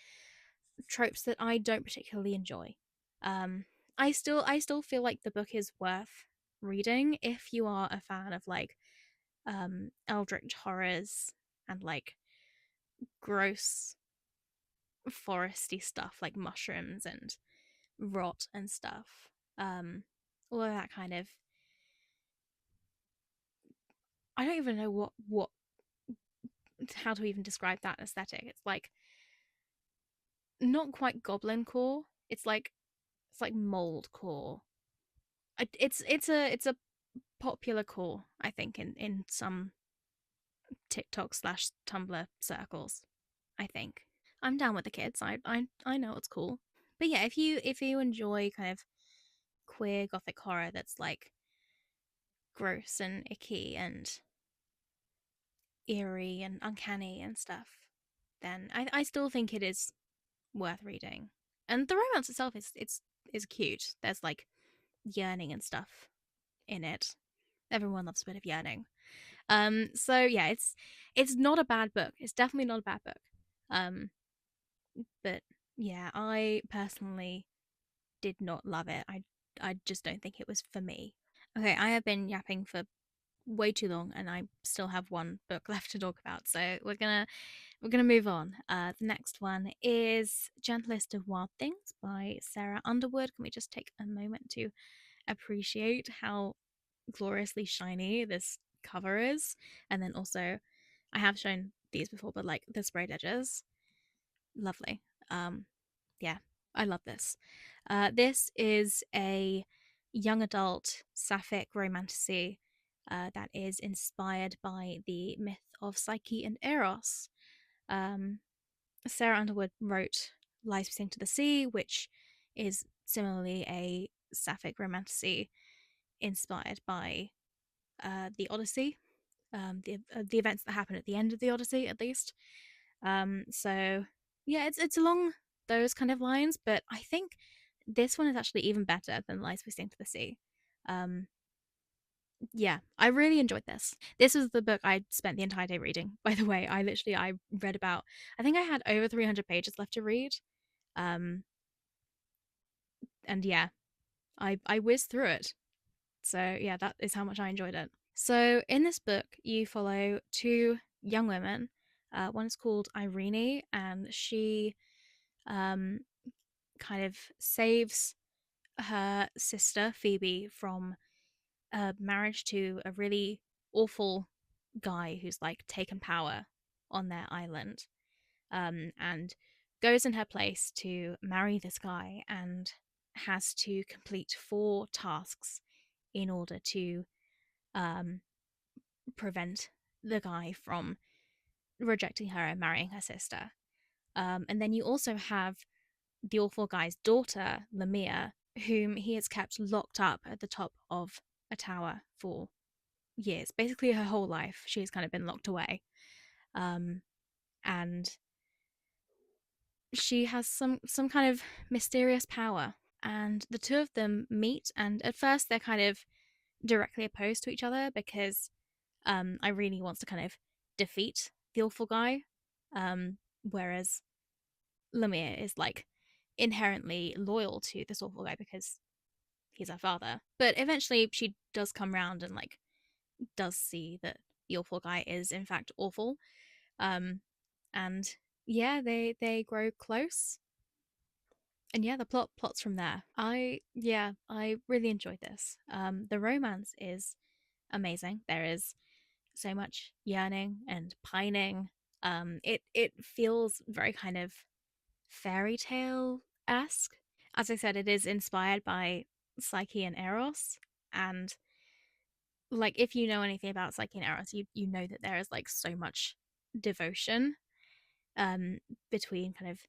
tropes that I don't particularly enjoy. Um, I still feel like the book is worth reading if you are a fan of like eldritch horrors and like gross foresty stuff like mushrooms and rot and stuff. All of that kind of, I don't even know what how to even describe that aesthetic. It's like not quite goblin core. It's like mold core. It's a popular core, I think, in some TikTok slash Tumblr circles. I think I'm down with the kids. I know it's cool. But yeah, if you enjoy kind of queer gothic horror that's like gross and icky and eerie and uncanny and stuff, then I still think it is worth reading. And the romance itself is cute. There's like yearning and stuff in it. Everyone loves a bit of yearning. So yeah, it's not a bad book. It's definitely not a bad book. Um, but yeah, I personally did not love it. I just don't think it was for me. Okay, I have been yapping for way too long, and I still have one book left to talk about. So we're gonna move on. The next one is Gentlest of Wild Things by Sarah Underwood. Can we just take a moment to appreciate how gloriously shiny this cover is? And then also, I have shown these before, but like the sprayed edges, lovely. Um, yeah, I love this. This is a young adult sapphic romantasy that is inspired by the myth of Psyche and Eros. Um, Sarah Underwood wrote Lies We Sing to the Sea, which is similarly a sapphic romantasy inspired by the Odyssey, the events that happen at the end of the Odyssey, at least. So yeah, it's along those kind of lines, but I think this one is actually even better than Lies We Sing to the Sea. Um, yeah, I really enjoyed this. This was the book I spent the entire day reading. By the way, I read about, I think I had over 300 pages left to read. Um, and yeah, I whizzed through it. So yeah, that is how much I enjoyed it. So in this book, you follow two young women. One is called Irene, and she um, kind of saves her sister Phoebe from a marriage to a really awful guy who's like taken power on their island, and goes in her place to marry this guy and has to complete four tasks in order to um, prevent the guy from rejecting her and marrying her sister. And then you also have the awful guy's daughter, Lamia, whom he has kept locked up at the top of a tower for years. Basically, her whole life, she's kind of been locked away. Um, and she has some kind of mysterious power. And the two of them meet, and at first they're kind of directly opposed to each other because Irene wants to kind of defeat the awful guy, whereas Lemire is like inherently loyal to this awful guy because he's her father. But eventually she does come round and like does see that the awful guy is in fact awful. Um and yeah, they grow close. And yeah, the plots from there. I really enjoyed this. The romance is amazing. There is so much yearning and pining. It feels very kind of fairy tale esque. As I said, it is inspired by Psyche and Eros, and like if you know anything about Psyche and Eros, you know that there is like so much devotion um between kind of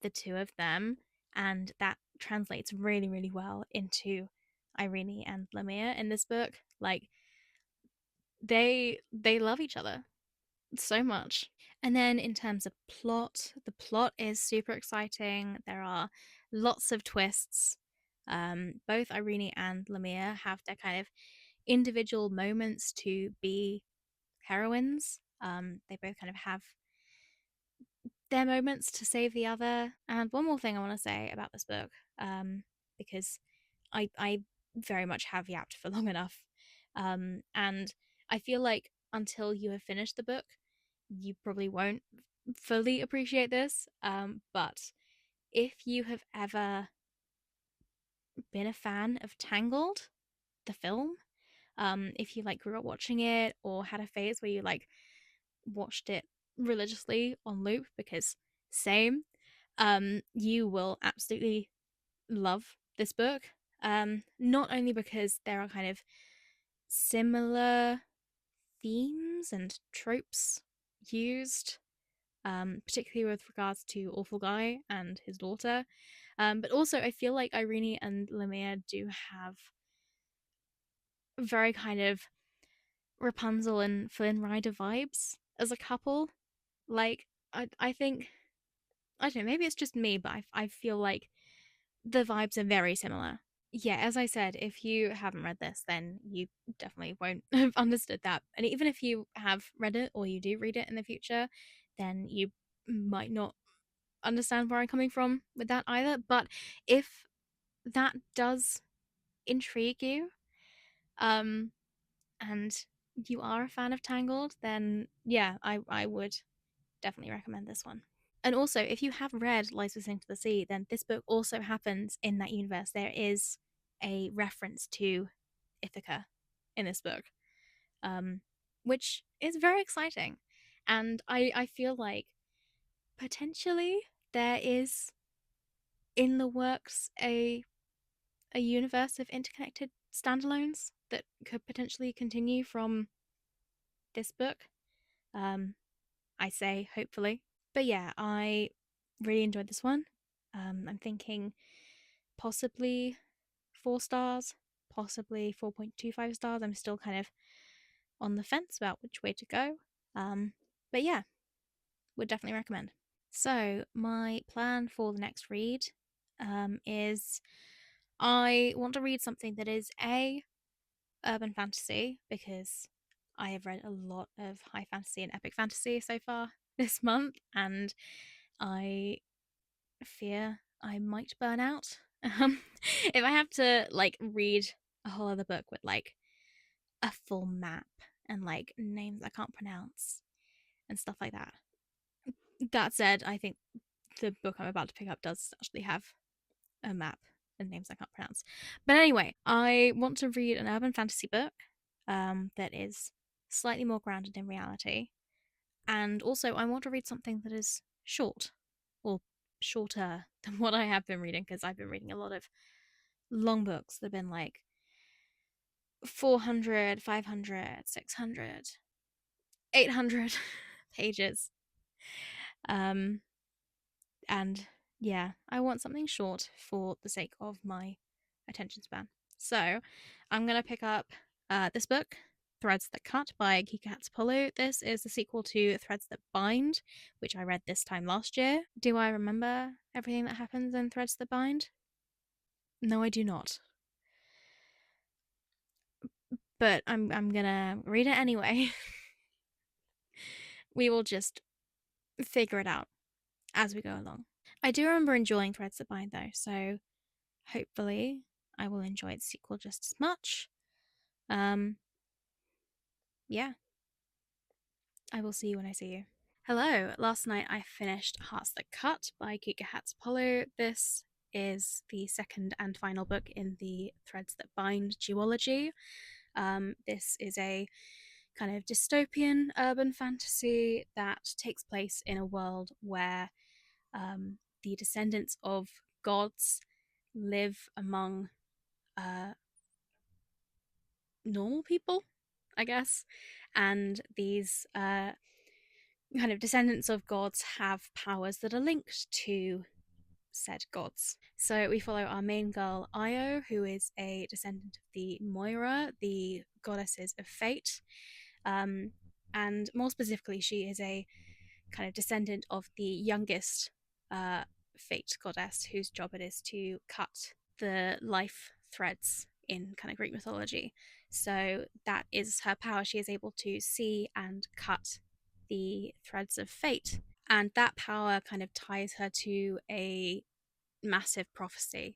the two of them, and that translates really really well into Irene and Lemire in this book. Like they love each other so much. And then in terms of plot, the plot is super exciting. There are lots of twists. Both Irene and Lemire have their kind of individual moments to be heroines. They both kind of have their moments to save the other. And one more thing I want to say about this book, because I very much have yapped for long enough, and I feel like until you have finished the book, you probably won't fully appreciate this. But if you have ever been a fan of Tangled, the film, if you like grew up watching it or had a phase where you like watched it religiously on loop, because same, you will absolutely love this book. Not only because there are kind of similar themes and tropes used, particularly with regards to Awful Guy and his daughter, but also I feel like Irene and Lemire do have very kind of Rapunzel and Flynn Rider vibes as a couple. Like, I think, I don't know, maybe it's just me, but I feel like the vibes are very similar. Yeah, as I said, if you haven't read this, then you definitely won't have understood that. And even if you have read it or you do read it in the future, then you might not understand where I'm coming from with that either. But if that does intrigue you, um, and you are a fan of Tangled, then yeah, I would definitely recommend this one. And also, if you have read Lies We Sing to the Sea, then this book also happens in that universe. There is a reference to Ithaca in this book, um, which is very exciting. And I feel like potentially there is in the works a universe of interconnected standalones that could potentially continue from this book. Um, I say hopefully. But yeah, I really enjoyed this one. I'm thinking possibly 4 stars, possibly 4.25 stars. I'm still kind of on the fence about which way to go. But yeah, would definitely recommend. So, my plan for the next read is I want to read something that is a urban fantasy, because I have read a lot of high fantasy and epic fantasy so far this month, and I fear I might burn out. If I have to like read a whole other book with like a full map and like names I can't pronounce and stuff like that. That said, I think the book I'm about to pick up does actually have a map and names I can't pronounce. But anyway, I want to read an urban fantasy book that is slightly more grounded in reality. And also, I want to read something that is short, or shorter than what I have been reading, because I've been reading a lot of long books that have been like 400, 500, 600, 800 pages. Um, and yeah, I want something short for the sake of my attention span. So I'm going to pick up this book, Threads That Cut by Kika Hatsupolu. This is the sequel to Threads That Bind, which I read this time last year. Do I remember everything that happens in Threads That Bind? No, I do not. But I'm gonna read it anyway. We will just figure it out as we go along. I do remember enjoying Threads That Bind though, so hopefully I will enjoy the sequel just as much. Um, yeah, I will see you when I see you. Hello, last night I finished Hearts That Cut by Giga Hatsupolu. This is the second and final book in the Threads That Bind duology. This is a kind of dystopian urban fantasy that takes place in a world where the descendants of gods live among normal people, I guess. And these kind of descendants of gods have powers that are linked to said gods. So we follow our main girl, Io, who is a descendant of the Moira, the goddesses of fate. Um, and more specifically, she is a kind of descendant of the youngest uh, fate goddess, whose job it is to cut the life threads in kind of Greek mythology. So that is her power. She is able to see and cut the threads of fate. And that power kind of ties her to a massive prophecy,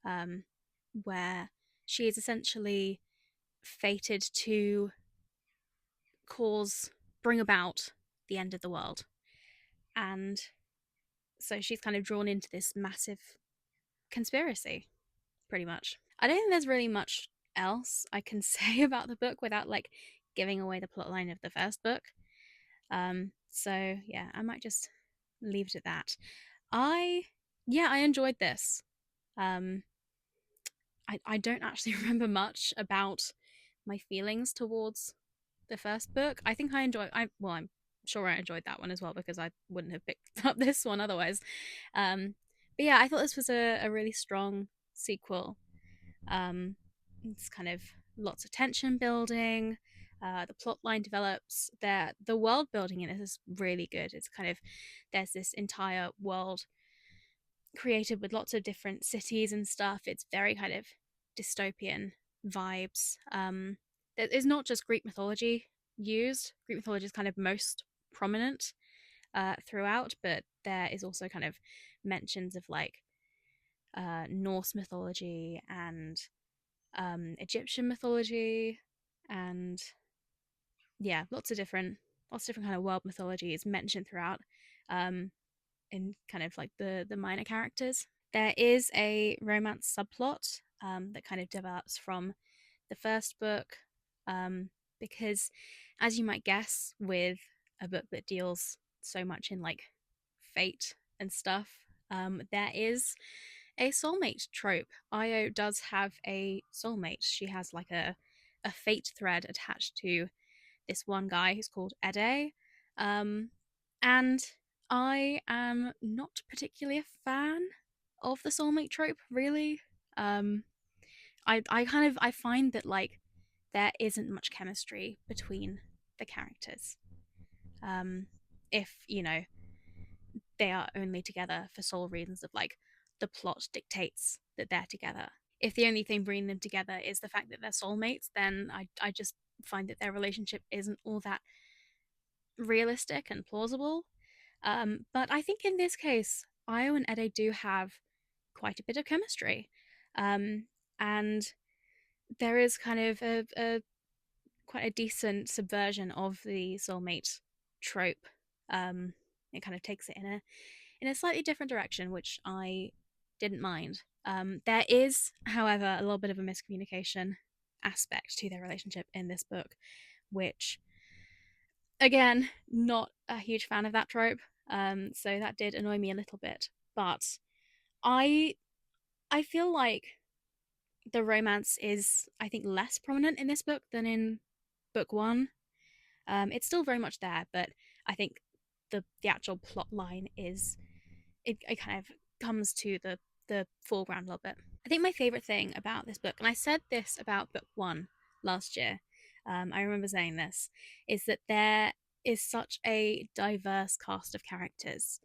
um, where she is essentially fated to bring about the end of the world. And so she's kind of drawn into this massive conspiracy, pretty much. I don't think there's really much else I can say about the book without like giving away the plotline of the first book. So yeah, I might just leave it at that. I I enjoyed this. Um, I don't actually remember much about my feelings towards the first book. I think I enjoyed. I'm sure I enjoyed that one as well because I wouldn't have picked up this one otherwise. But yeah, I thought this was a really strong sequel. It's kind of lots of tension building. The plot line develops. The world building in it is really good. It's kind of there's this entire world created with lots of different cities and stuff. It's very kind of dystopian vibes. There is not just Greek mythology used. Greek mythology is kind of most prominent throughout, but there is also kind of mentions of like Norse mythology and Egyptian mythology, and yeah, lots of different kind of world mythology is mentioned throughout. In kind of like the minor characters. There is a romance subplot that kind of develops from the first book, because, as you might guess, with a book that deals so much in like fate and stuff, there is a soulmate trope. Io does have a soulmate. She has like a fate thread attached to this one guy who's called Ede. And I am not particularly a fan of the soulmate trope, really. Um, I kind of I find that like there isn't much chemistry between the characters. Um, if you know they are only together for sole reasons of like the plot dictates that they're together. If the only thing bringing them together is the fact that they're soulmates, then I just find that their relationship isn't all that realistic and plausible. But I think in this case, Io and Ede do have quite a bit of chemistry. Um, and there is kind of a quite a decent subversion of the soulmate trope. It kind of takes it in a slightly different direction, which I didn't mind. There is, however, a little bit of a miscommunication aspect to their relationship in this book, which, again, not a huge fan of that trope. So that did annoy me a little bit. But I I feel like the romance is, I think, less prominent in this book than in book one. It's still very much there, but I think the actual plot line is it kind of comes to the foreground a little bit. I think my favorite thing about this book, and I said this about book one last year, I remember saying this, is that there is such a diverse cast of characters.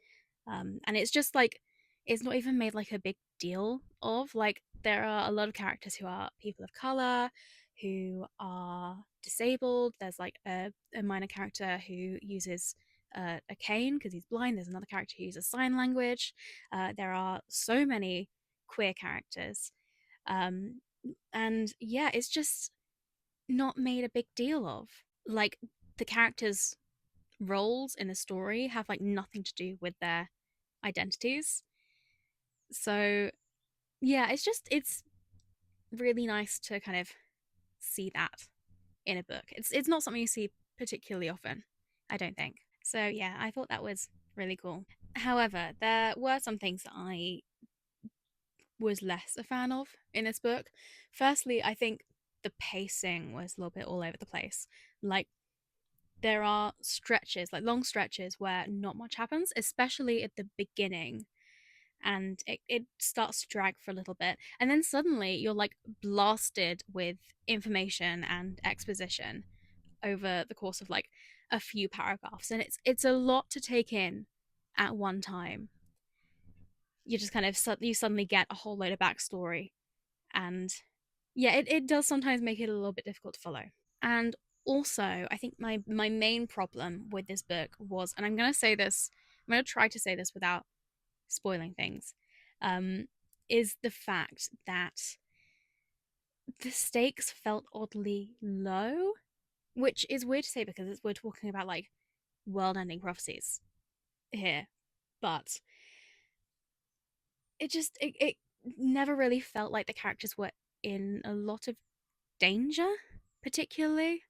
And it's just like, it's not even made like a big deal of. Like, there are a lot of characters who are people of color, who are disabled. There's like a minor character who uses a cane because he's blind. There's another character who uses sign language. There are so many queer characters. Um, and yeah, it's just not made a big deal of. Like, the characters' roles in the story have like nothing to do with their identities. So yeah, it's really nice to kind of see that in a book. It's not something you see particularly often, I don't think. So yeah, I thought that was really cool. However, there were some things that I was less a fan of in this book. Firstly, I think the pacing was a little bit all over the place. Like, there are stretches, like long stretches, where not much happens, especially at the beginning. and it starts to drag for a little bit, and then suddenly you're like blasted with information and exposition over the course of like a few paragraphs, and it's a lot to take in at one time. You just kind of you suddenly get a whole load of backstory, and yeah, it does sometimes make it a little bit difficult to follow. And also, I think my main problem with this book was, and I'm going to say this, I'm going to try to say this without spoiling things, um, is the fact that the stakes felt oddly low, which is weird to say because we're talking about like world-ending prophecies here, but it never really felt like the characters were in a lot of danger, particularly.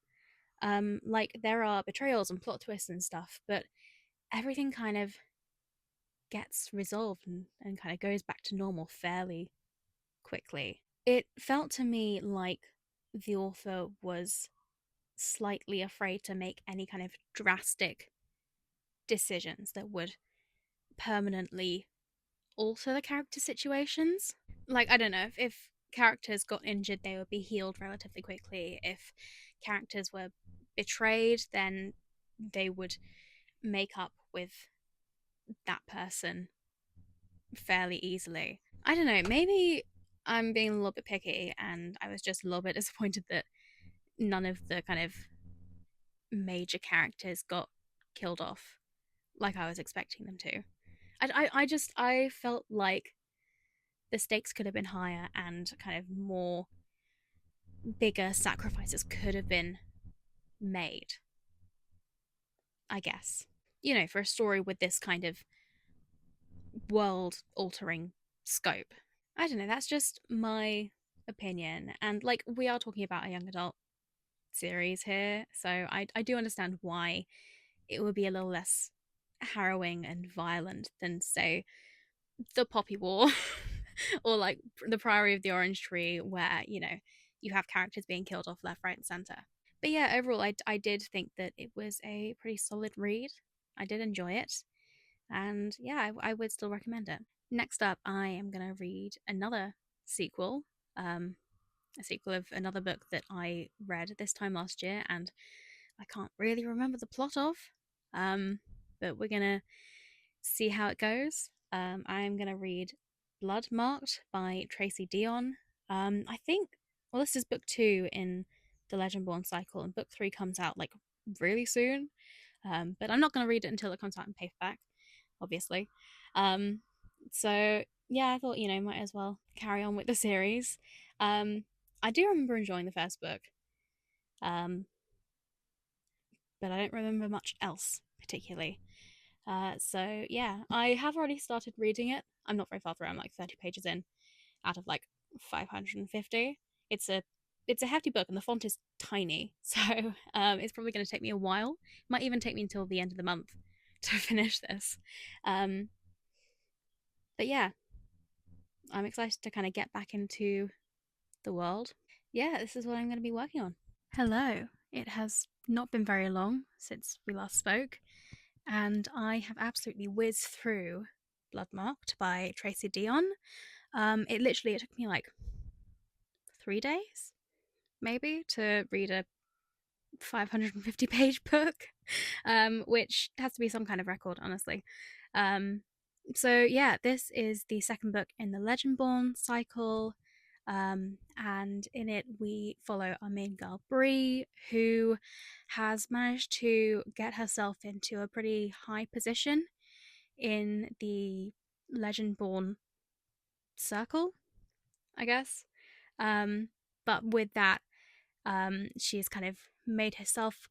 Like there are betrayals and plot twists and stuff, but everything kind of gets resolved and kind of goes back to normal fairly quickly. It felt to me like the author was slightly afraid to make any kind of drastic decisions that would permanently alter the character situations. Like, I don't know, if characters got injured, they would be healed relatively quickly. If characters were betrayed, then they would make up with that person fairly easily. I don't know, maybe I'm being a little bit picky and I was just a little bit disappointed that none of the kind of major characters got killed off like I was expecting them to. I felt like the stakes could have been higher and kind of more bigger sacrifices could have been made, I guess. You know, for a story with this kind of world altering scope. I don't know, that's just my opinion. And like, we are talking about a young adult series here, so I do understand why it would be a little less harrowing and violent than, say, the Poppy War or like the Priory of the Orange Tree, where, you know, you have characters being killed off left, right, and center. But yeah, overall, I did think that it was a pretty solid read. I did enjoy it. And yeah, I would still recommend it. Next up, I am going to read another sequel, um, a sequel of another book that I read this time last year, and I can't really remember the plot of. Um, but we're going to see how it goes. I'm going to read Bloodmarked by Tracy Dion. I think, well, this is book two in the Legendborn cycle, and book three comes out like really soon. But I'm not going to read it until it comes out in paperback, obviously. Um, so yeah, I thought, you know, might as well carry on with the series. Um, I do remember enjoying the first book, um, but I don't remember much else particularly. So yeah, I have already started reading it. I'm not very far through. I'm like 30 pages in out of like 550. It's a it's a hefty book and the font is tiny, so it's probably going to take me a while. It might even take me until the end of the month to finish this. Um, but yeah, I'm excited to kind of get back into the world. Yeah, this is what I'm going to be working on. Hello. It has not been very long since we last spoke, and I have absolutely whizzed through Bloodmarked by Tracy Dion. It took me like 3 days, maybe, to read a 550-page book, which has to be some kind of record, honestly. Um, so yeah, this is the second book in the Legendborn cycle. And in it, we follow our main girl, Bree, who has managed to get herself into a pretty high position in the Legendborn circle, I guess. Um, but with that, she's kind of made herself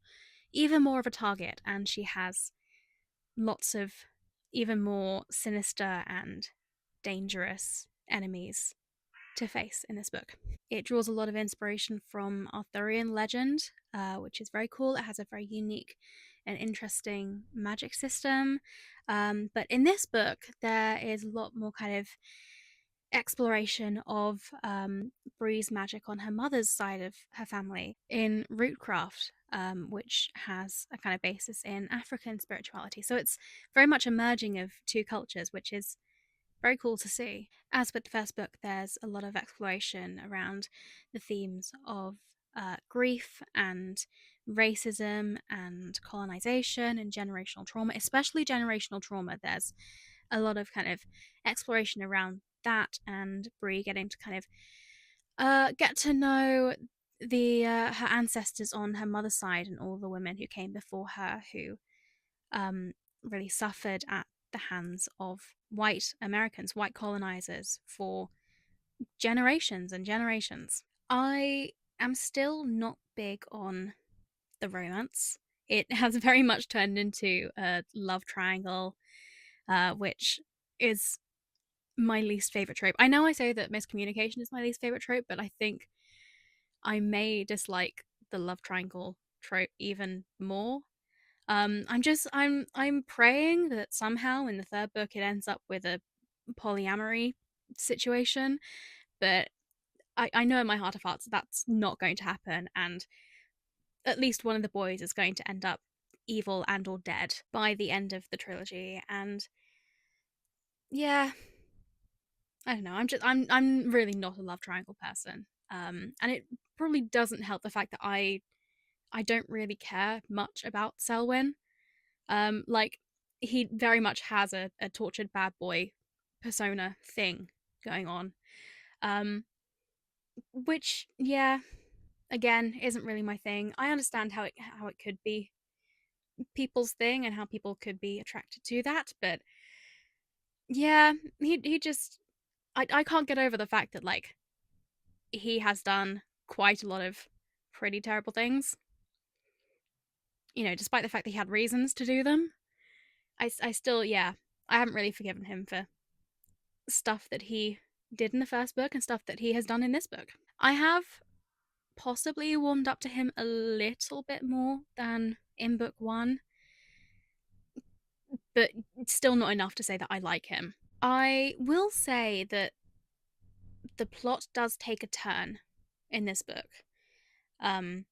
even more of a target, and she has lots of even more sinister and dangerous enemies to face in this book. It draws a lot of inspiration from Arthurian legend, which is very cool. It has a very unique and interesting magic system. But in this book, there is a lot more kind of exploration of Bree's magic on her mother's side of her family in Rootcraft, which has a kind of basis in African spirituality. So it's very much a merging of two cultures, which is Very cool to see. As with the first book, there's a lot of exploration around the themes of grief and racism and colonization and generational trauma, especially generational trauma. There's a lot of kind of exploration around that, and Bree getting to kind of get to know the her ancestors on her mother's side and all the women who came before her who um, really suffered at the hands of white Americans, white colonizers for generations and generations. I am still not big on the romance. It has very much turned into a love triangle, which is my least favorite trope. I know I say that miscommunication is my least favorite trope, but I think I may dislike the love triangle trope even more. I'm praying that somehow in the third book it ends up with a polyamory situation, but I know in my heart of hearts that's not going to happen, and at least one of the boys is going to end up evil and or dead by the end of the trilogy. And yeah, I don't know. I'm really not a love triangle person. And it probably doesn't help the fact that I don't really care much about Selwyn. Like he very much has a tortured bad boy persona thing going on. Um, which yeah, again, isn't really my thing. I understand how it could be people's thing and how people could be attracted to that, but yeah, he just I can't get over the fact that like he has done quite a lot of pretty terrible things. You know, despite the fact that he had reasons to do them, I still yeah, I haven't really forgiven him for stuff that he did in the first book and stuff that he has done in this book. I have possibly warmed up to him a little bit more than in book one, but still not enough to say that I like him. I will say that the plot does take a turn in this book. Um,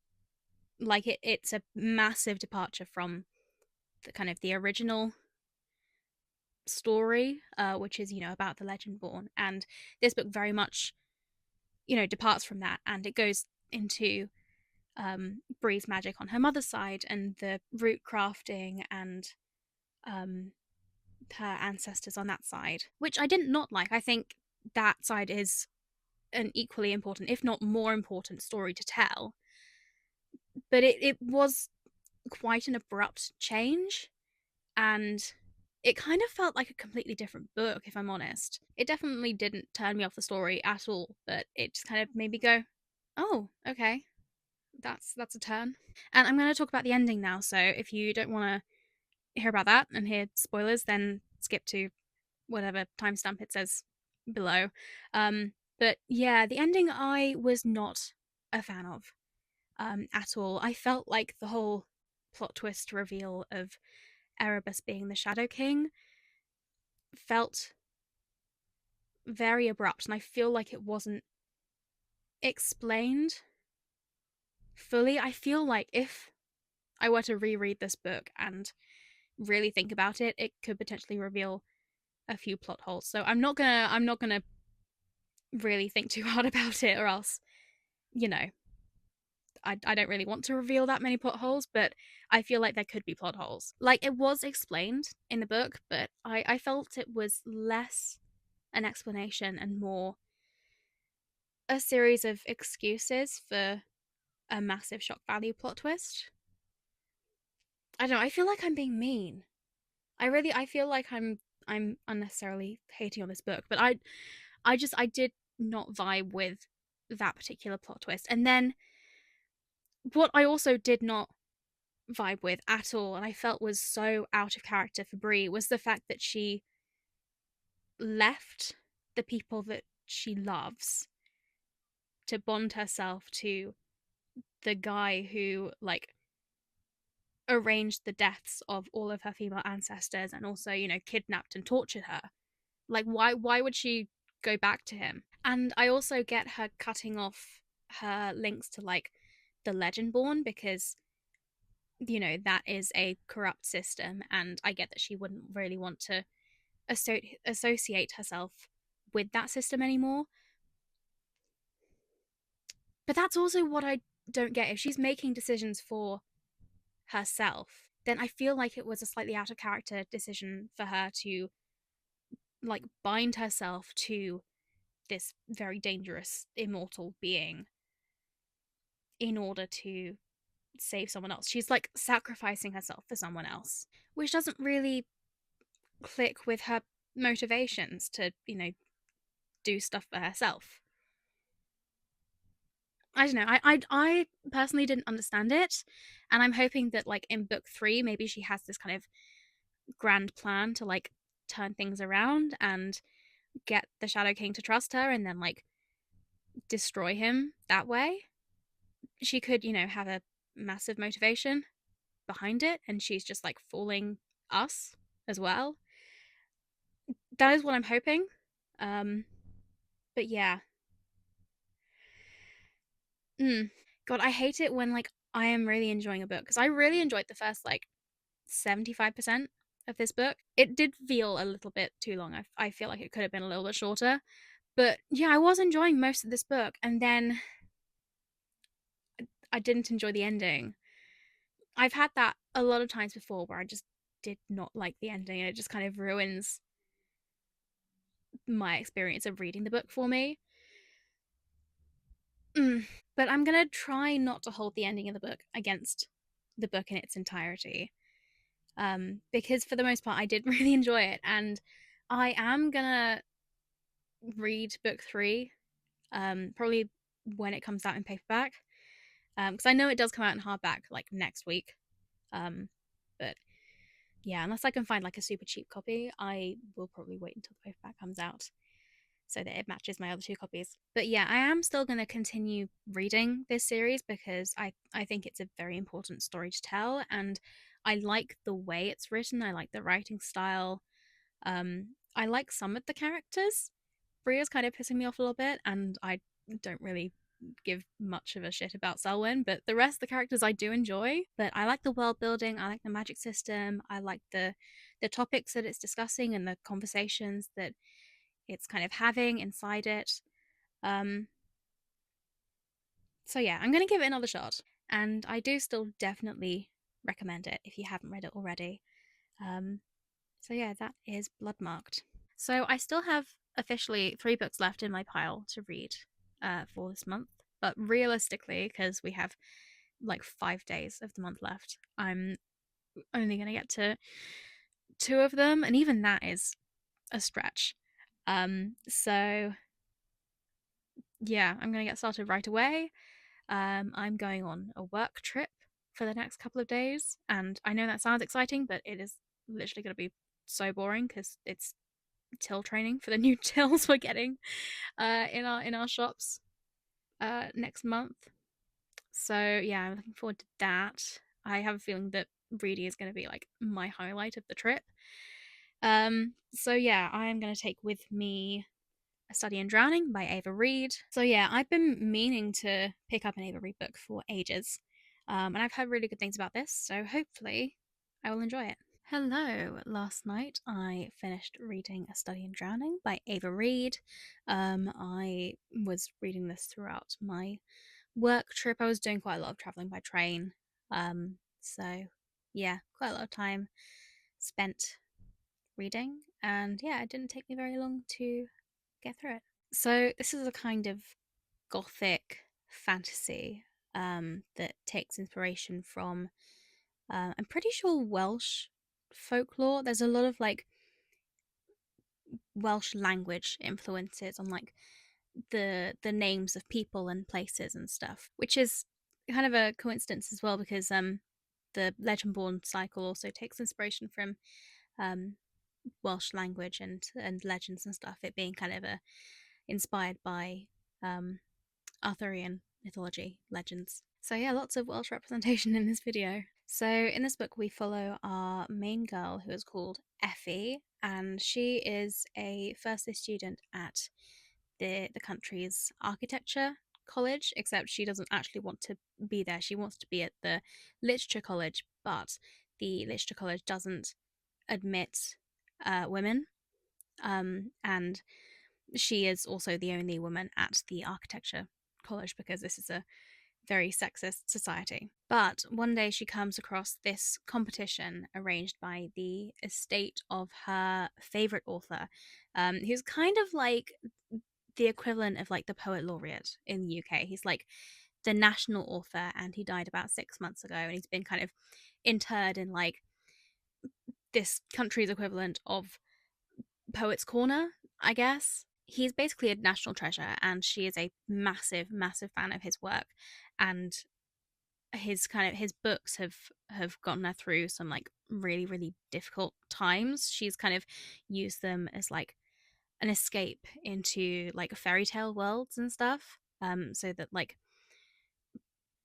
like it's a massive departure from the kind of the original story, which is about the Legendborn, and this book very much departs from that, and it goes into Bree's magic on her mother's side and the root crafting and um, her ancestors on that side, which I didn't not like. I think that side is an equally important, if not more important, story to tell. But it was quite an abrupt change, and it kind of felt like a completely different book, if I'm honest. It definitely didn't turn me off the story at all, but it just kind of made me go, oh, okay, that's a turn. And I'm going to talk about the ending now. So if you don't want to hear about that and hear spoilers, then skip to whatever timestamp it says below. But yeah, the ending I was not a fan of at all. I felt like the whole plot twist reveal of Erebus being the Shadow King felt very abrupt, and I feel like it wasn't explained fully. I feel like if I were to reread this book and really think about it, it could potentially reveal a few plot holes. So I'm not gonna really think too hard about it, or else, you know, I don't really want to reveal that many plot holes, but I feel like there could be plot holes. Like it was explained in the book, but I felt it was less an explanation and more a series of excuses for a massive shock value plot twist. I don't know, I feel like I'm being mean. I feel like I'm unnecessarily hating on this book, but I did not vibe with that particular plot twist. And then what I also did not vibe with at all, and I felt was so out of character for Brie, was the fact that she left the people that she loves to bond herself to the guy who like arranged the deaths of all of her female ancestors and also, kidnapped and tortured her. Like why would she go back to him? And I also get her cutting off her links to like the Legendborn because that is a corrupt system, and I get that she wouldn't really want to associate herself with that system anymore. But that's also what I don't get. If she's making decisions for herself, then I feel like it was a slightly out of character decision for her to like bind herself to this very dangerous immortal being in order to save someone else. She's like sacrificing herself for someone else, which doesn't really click with her motivations to, do stuff for herself. I don't know. I personally didn't understand it, and I'm hoping that like in book 3 maybe she has this kind of grand plan to like turn things around and get the Shadow King to trust her and then like destroy him that way. She could, have a massive motivation behind it and she's just like fooling us as well. That is what I'm hoping. Um but yeah. God, I hate it when like I am really enjoying a book because I really enjoyed the first like 75% of this book. It did feel a little bit too long. I feel like it could have been a little bit shorter. But yeah, I was enjoying most of this book and then I didn't enjoy the ending. I've had that a lot of times before where I just did not like the ending and it just kind of ruins my experience of reading the book for me. But I'm going to try not to hold the ending of the book against the book in its entirety. Because for the most part, I did really enjoy it. And I am going to read book 3 probably when it comes out in paperback. Because I know it does come out in hardback like next week. But yeah, unless I can find like a super cheap copy, I will probably wait until the paperback comes out so that it matches my other 2 copies. But yeah, I am still going to continue reading this series because I think it's a very important story to tell and I like the way it's written. I like the writing style. I like some of the characters. Bria's kind of pissing me off a little bit and I don't really give much of a shit about Selwyn, but the rest of the characters I do enjoy. But I like the world building, I like the magic system, I like the topics that it's discussing and the conversations that it's kind of having inside it. Um, so yeah, I'm gonna give it another shot, and I do still definitely recommend it if you haven't read it already. Um, so yeah, that is Bloodmarked. So I still have officially 3 books left in my pile to read for this month, but realistically, because we have like 5 days of the month left, I'm only gonna get to 2 of them, and even that is a stretch. So yeah, I'm gonna get started right away. I'm going on a work trip for the next couple of days, and I know that sounds exciting, but it is literally going to be so boring because it's till training for the new tills we're getting in our shops next month. So yeah, I'm looking forward to that. I have a feeling that reading is going to be like my highlight of the trip. So yeah, I am going to take with me A Study in Drowning by Ava Reid. So yeah, I've been meaning to pick up an Ava Reid book for ages, and I've heard really good things about this. So hopefully, I will enjoy it. Hello. Last night I finished reading A Study in Drowning by Ava Reid. I was reading this throughout my work trip. I was doing quite a lot of traveling by train. So yeah, quite a lot of time spent reading, and yeah, it didn't take me very long to get through it. So this is a kind of gothic fantasy that takes inspiration from, I'm pretty sure, Welsh folklore. There's a lot of like Welsh language influences on like the names of people and places and stuff, which is kind of a coincidence as well because the Legendborn cycle also takes inspiration from um Welsh language and legends and stuff. It being kind of a inspired by um Arthurian mythology legends. So yeah, lots of Welsh representation in this video. So in this book we follow our main girl who is called Effie, and she is a first year student at the country's architecture college, except she doesn't actually want to be there. She wants to be at the literature college, but the literature college doesn't admit women. And she is also the only woman at the architecture college because this is a very sexist society. But one day she comes across this competition arranged by the estate of her favorite author, who's kind of like the equivalent of like the poet laureate in the UK. He's like the national author, and he died about 6 months ago, and he's been kind of interred in like this country's equivalent of Poets Corner, I guess. He's basically a national treasure, and she is a massive, massive fan of his work. And his books have gotten her through some like really, really difficult times. She's kind of used them as like an escape into like fairy tale worlds and stuff. So that like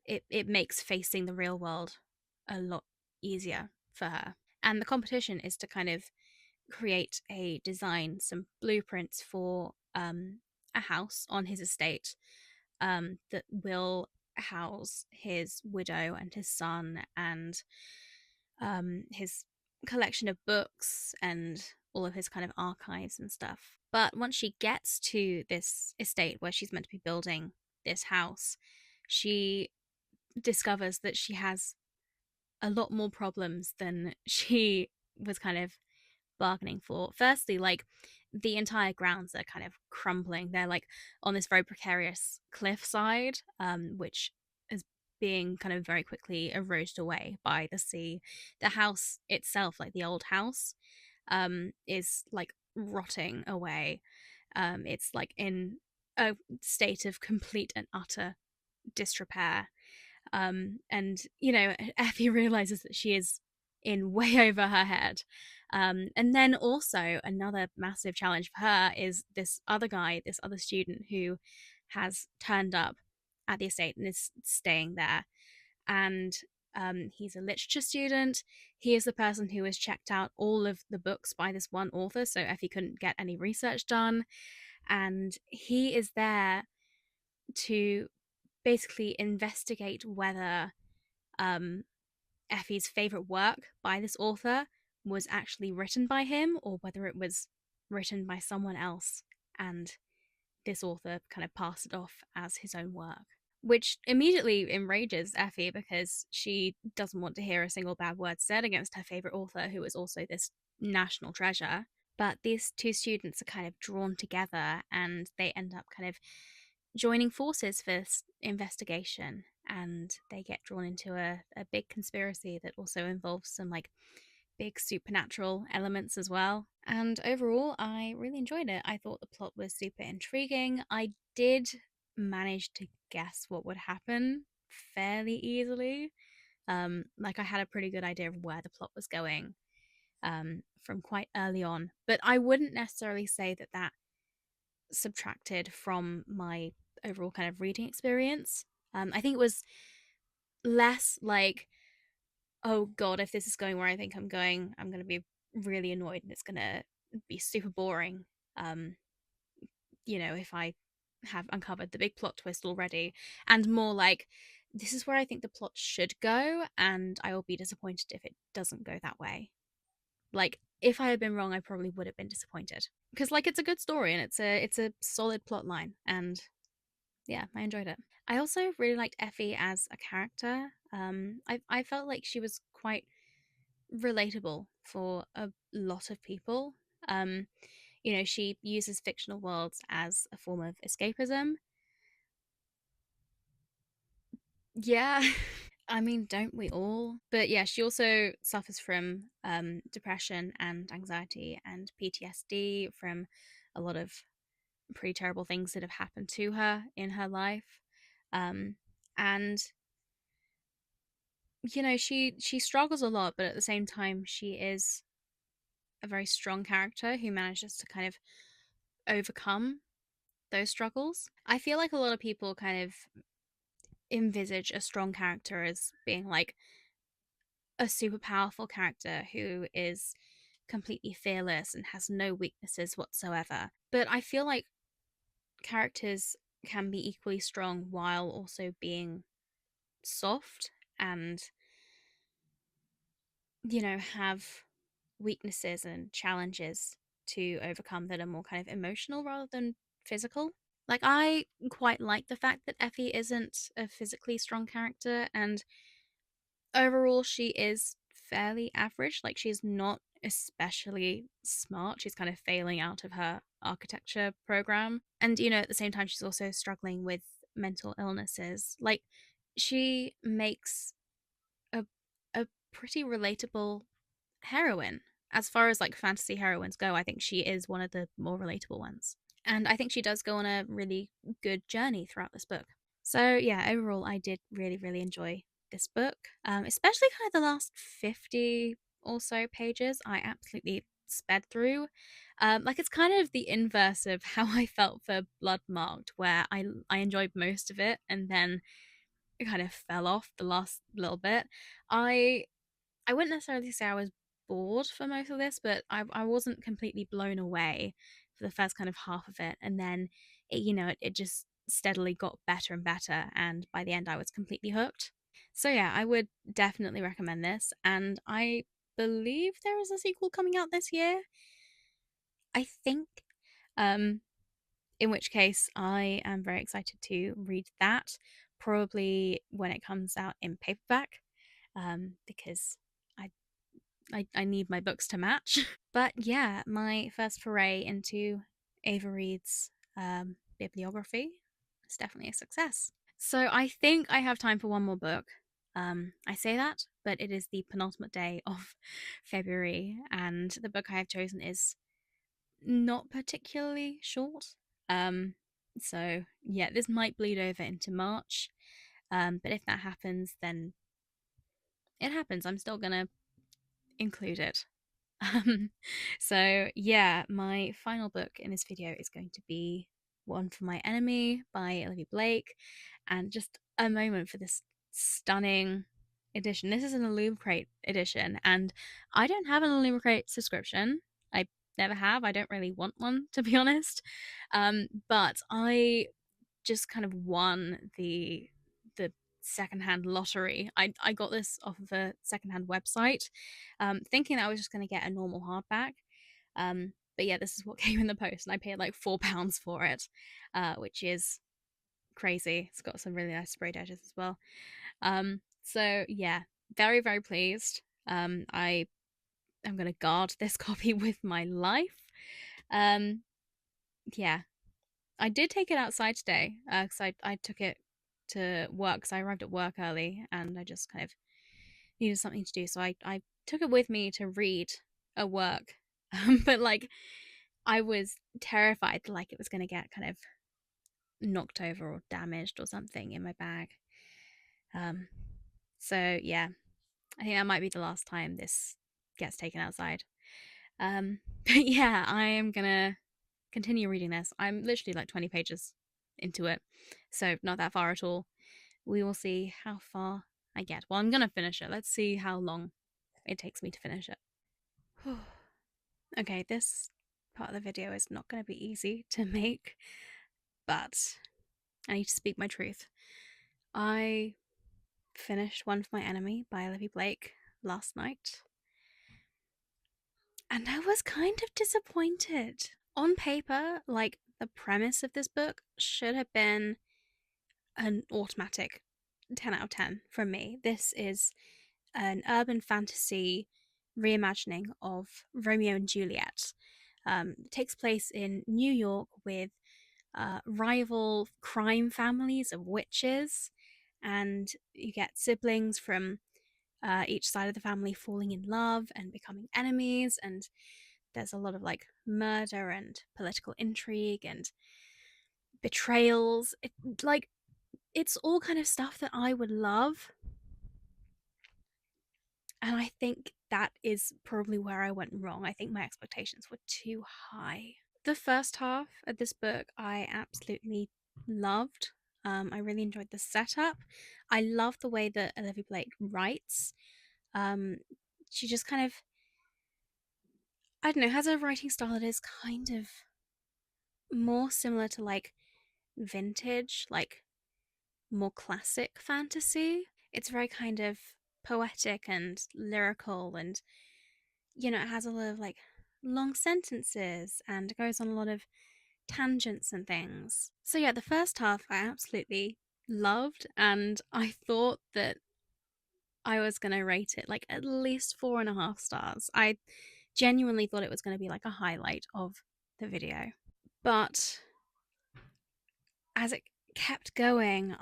it makes facing the real world a lot easier for her. And the competition is to kind of create a design, some blueprints for a house on his estate that will house his widow and his son and his collection of books and all of his kind of archives and stuff. But once she gets to this estate where she's meant to be building this house, she discovers that she has a lot more problems than she was kind of bargaining for. Firstly, like the entire grounds are kind of crumbling. They're like on this very precarious cliffside, which is being kind of very quickly eroded away by the sea. The house itself, like the old house, is like rotting away. It's like in a state of complete and utter disrepair. And Effie realizes that she is in way over her head. And then also another massive challenge for her is this other guy, this other student who has turned up at the estate and is staying there. And he's a literature student. He is the person who has checked out all of the books by this one author, so Effie couldn't get any research done. And he is there to basically investigate whether um, Effie's favorite work by this author was actually written by him or whether it was written by someone else and this author kind of passed it off as his own work. Which immediately enrages Effie because she doesn't want to hear a single bad word said against her favorite author, who is also this national treasure. But these two students are kind of drawn together and they end up kind of joining forces for this investigation, and they get drawn into a big conspiracy that also involves some like big supernatural elements as well. And overall, I really enjoyed it. I thought the plot was super intriguing. I did manage to guess what would happen fairly easily. Like I had a pretty good idea of where the plot was going from quite early on, but I wouldn't necessarily say that that subtracted from my overall kind of reading experience. I think it was less like, oh god, if this is going where I think I'm going, I'm going to be really annoyed and it's going to be super boring. Um, if I have uncovered the big plot twist already, and more like, this is where I think the plot should go, and I will be disappointed if it doesn't go that way. Like, if I had been wrong, I probably would have been disappointed because, like, it's a good story and it's a solid plot line, and yeah, I enjoyed it. I also really liked Effie as a character. I felt like she was quite relatable for a lot of people. Um, she uses fictional worlds as a form of escapism. Yeah. I mean, don't we all? But yeah, she also suffers from depression and anxiety and PTSD from a lot of pretty terrible things that have happened to her in her life. Um, and she struggles a lot, but at the same time, she is a very strong character who manages to kind of overcome those struggles. I feel like a lot of people kind of envisage a strong character as being like a super powerful character who is completely fearless and has no weaknesses whatsoever. But I feel like characters can be equally strong while also being soft and, have weaknesses and challenges to overcome that are more kind of emotional rather than physical. Like, I quite like the fact that Effie isn't a physically strong character, and overall, she is fairly average. Like, she's not especially smart. She's kind of failing out of her architecture program. And, at the same time, she's also struggling with mental illnesses. Like, she makes a, a pretty relatable heroine. As far as like fantasy heroines go, I think she is one of the more relatable ones. And I think she does go on a really good journey throughout this book. So, yeah, overall, I did really, really enjoy this book, especially kind of the last 50 or so pages. I absolutely sped through. Like, it's kind of the inverse of how I felt for Bloodmarked, where I enjoyed most of it and then it kind of fell off the last little bit. I I wouldn't necessarily say I was bored for most of this, but I wasn't completely blown away for the first kind of half of it, and then it just steadily got better and better, and by the end I was completely hooked. So yeah, I would definitely recommend this, and I believe there is a sequel coming out this year. I think, um, in which case I am very excited to read that. Probably when it comes out in paperback, because I I need my books to match. But yeah, my first foray into Ava Reed's bibliography is definitely a success. So I think I have time for one more book. I say that, but it is the penultimate day of February, and the book I have chosen is not particularly short. Um, so yeah, this might bleed over into March. But if that happens, then it happens. I'm still gonna include it. Um, so yeah, my final book in this video is going to be One for My Enemy by Olivia Blake, and just a moment for this stunning edition. This is an Illumicrate edition, and I don't have an Illumicrate subscription. I never have. I don't really want one, to be honest. But I just kind of won the secondhand lottery. I got this off of a secondhand website, thinking that I was just going to get a normal hardback. But yeah, this is what came in the post, and I paid like £4 for it, which is crazy. It's got some really nice sprayed edges as well. So yeah, very very pleased. I am going to guard this copy with my life. Um, yeah, I did take it outside today because I took it to work because I arrived at work early and I just kind of needed something to do. So I took it with me to read at work. But like I was terrified like it was going to get kind of knocked over or damaged or something in my bag. Um, so yeah, I think that might be the last time this gets taken outside. But yeah, I am gonna continue reading this. I'm literally like 20 pages into it, so not that far at all. We will see how far I get. Well, I'm gonna finish it. Let's see how long it takes me to finish it. Okay, this part of the video is not going to be easy to make, but I need to speak my truth. I finished One for My Enemy by Olivia Blake last night, and I was kind of disappointed. On paper, like, the premise of this book should have been an automatic 10 out of 10 from me. This is an urban fantasy reimagining of Romeo and Juliet. It takes place in New York with rival crime families of witches, and you get siblings from each side of the family falling in love and becoming enemies, and there's a lot of like murder and political intrigue and betrayals. It's all kind of stuff that I would love, and I think that is probably where I went wrong. I think my expectations were too high. The first half of this book I absolutely loved. I really enjoyed the setup. I love the way that Olivia Blake writes. Um, she just kind of, I don't know, has a writing style that is kind of more similar to like vintage, like more classic fantasy. It's very kind of poetic and lyrical, and it has a lot of like long sentences and goes on a lot of tangents and things. So, yeah, the first half I absolutely loved, and I thought that I was going to rate it like at least 4.5 stars. I genuinely thought it was going to be like a highlight of the video. But as it kept going,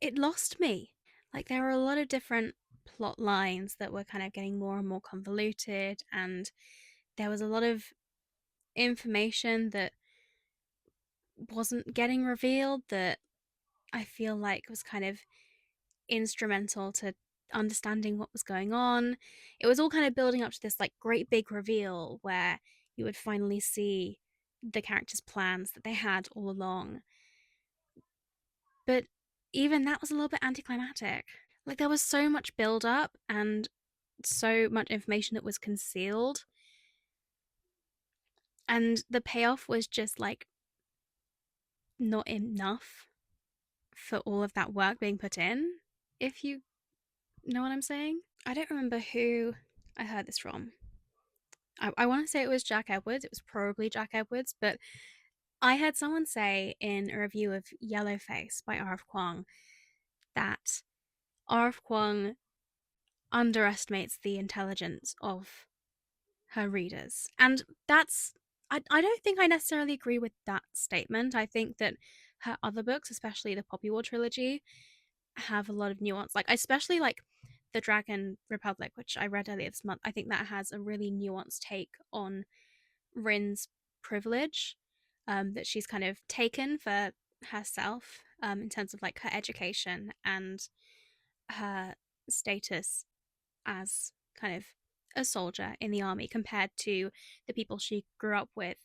it lost me. Like, there were a lot of different plot lines that were kind of getting more and more convoluted, and there was a lot of information that wasn't getting revealed that I feel like was kind of instrumental to understanding what was going on. It was all kind of building up to this like great big reveal where you would finally see the characters' plans that they had all along. But even that was a little bit anticlimactic. Like, there was so much build up and so much information that was concealed, and the payoff was just like not enough for all of that work being put in, if you know what I'm saying. I don't remember who I heard this from. I want to say it was Jack Edwards. It was probably Jack Edwards, but I heard someone say in a review of Yellowface by R.F. Kuang that R.F. Kuang underestimates the intelligence of her readers. And I don't think I necessarily agree with that statement. I think that her other books, especially the Poppy War trilogy, have a lot of nuance. Like, especially like the Dragon Republic, which I read earlier this month. I think that has a really nuanced take on Rin's privilege, that she's kind of taken for herself, in terms of like her education and her status as kind of a soldier in the army compared to the people she grew up with,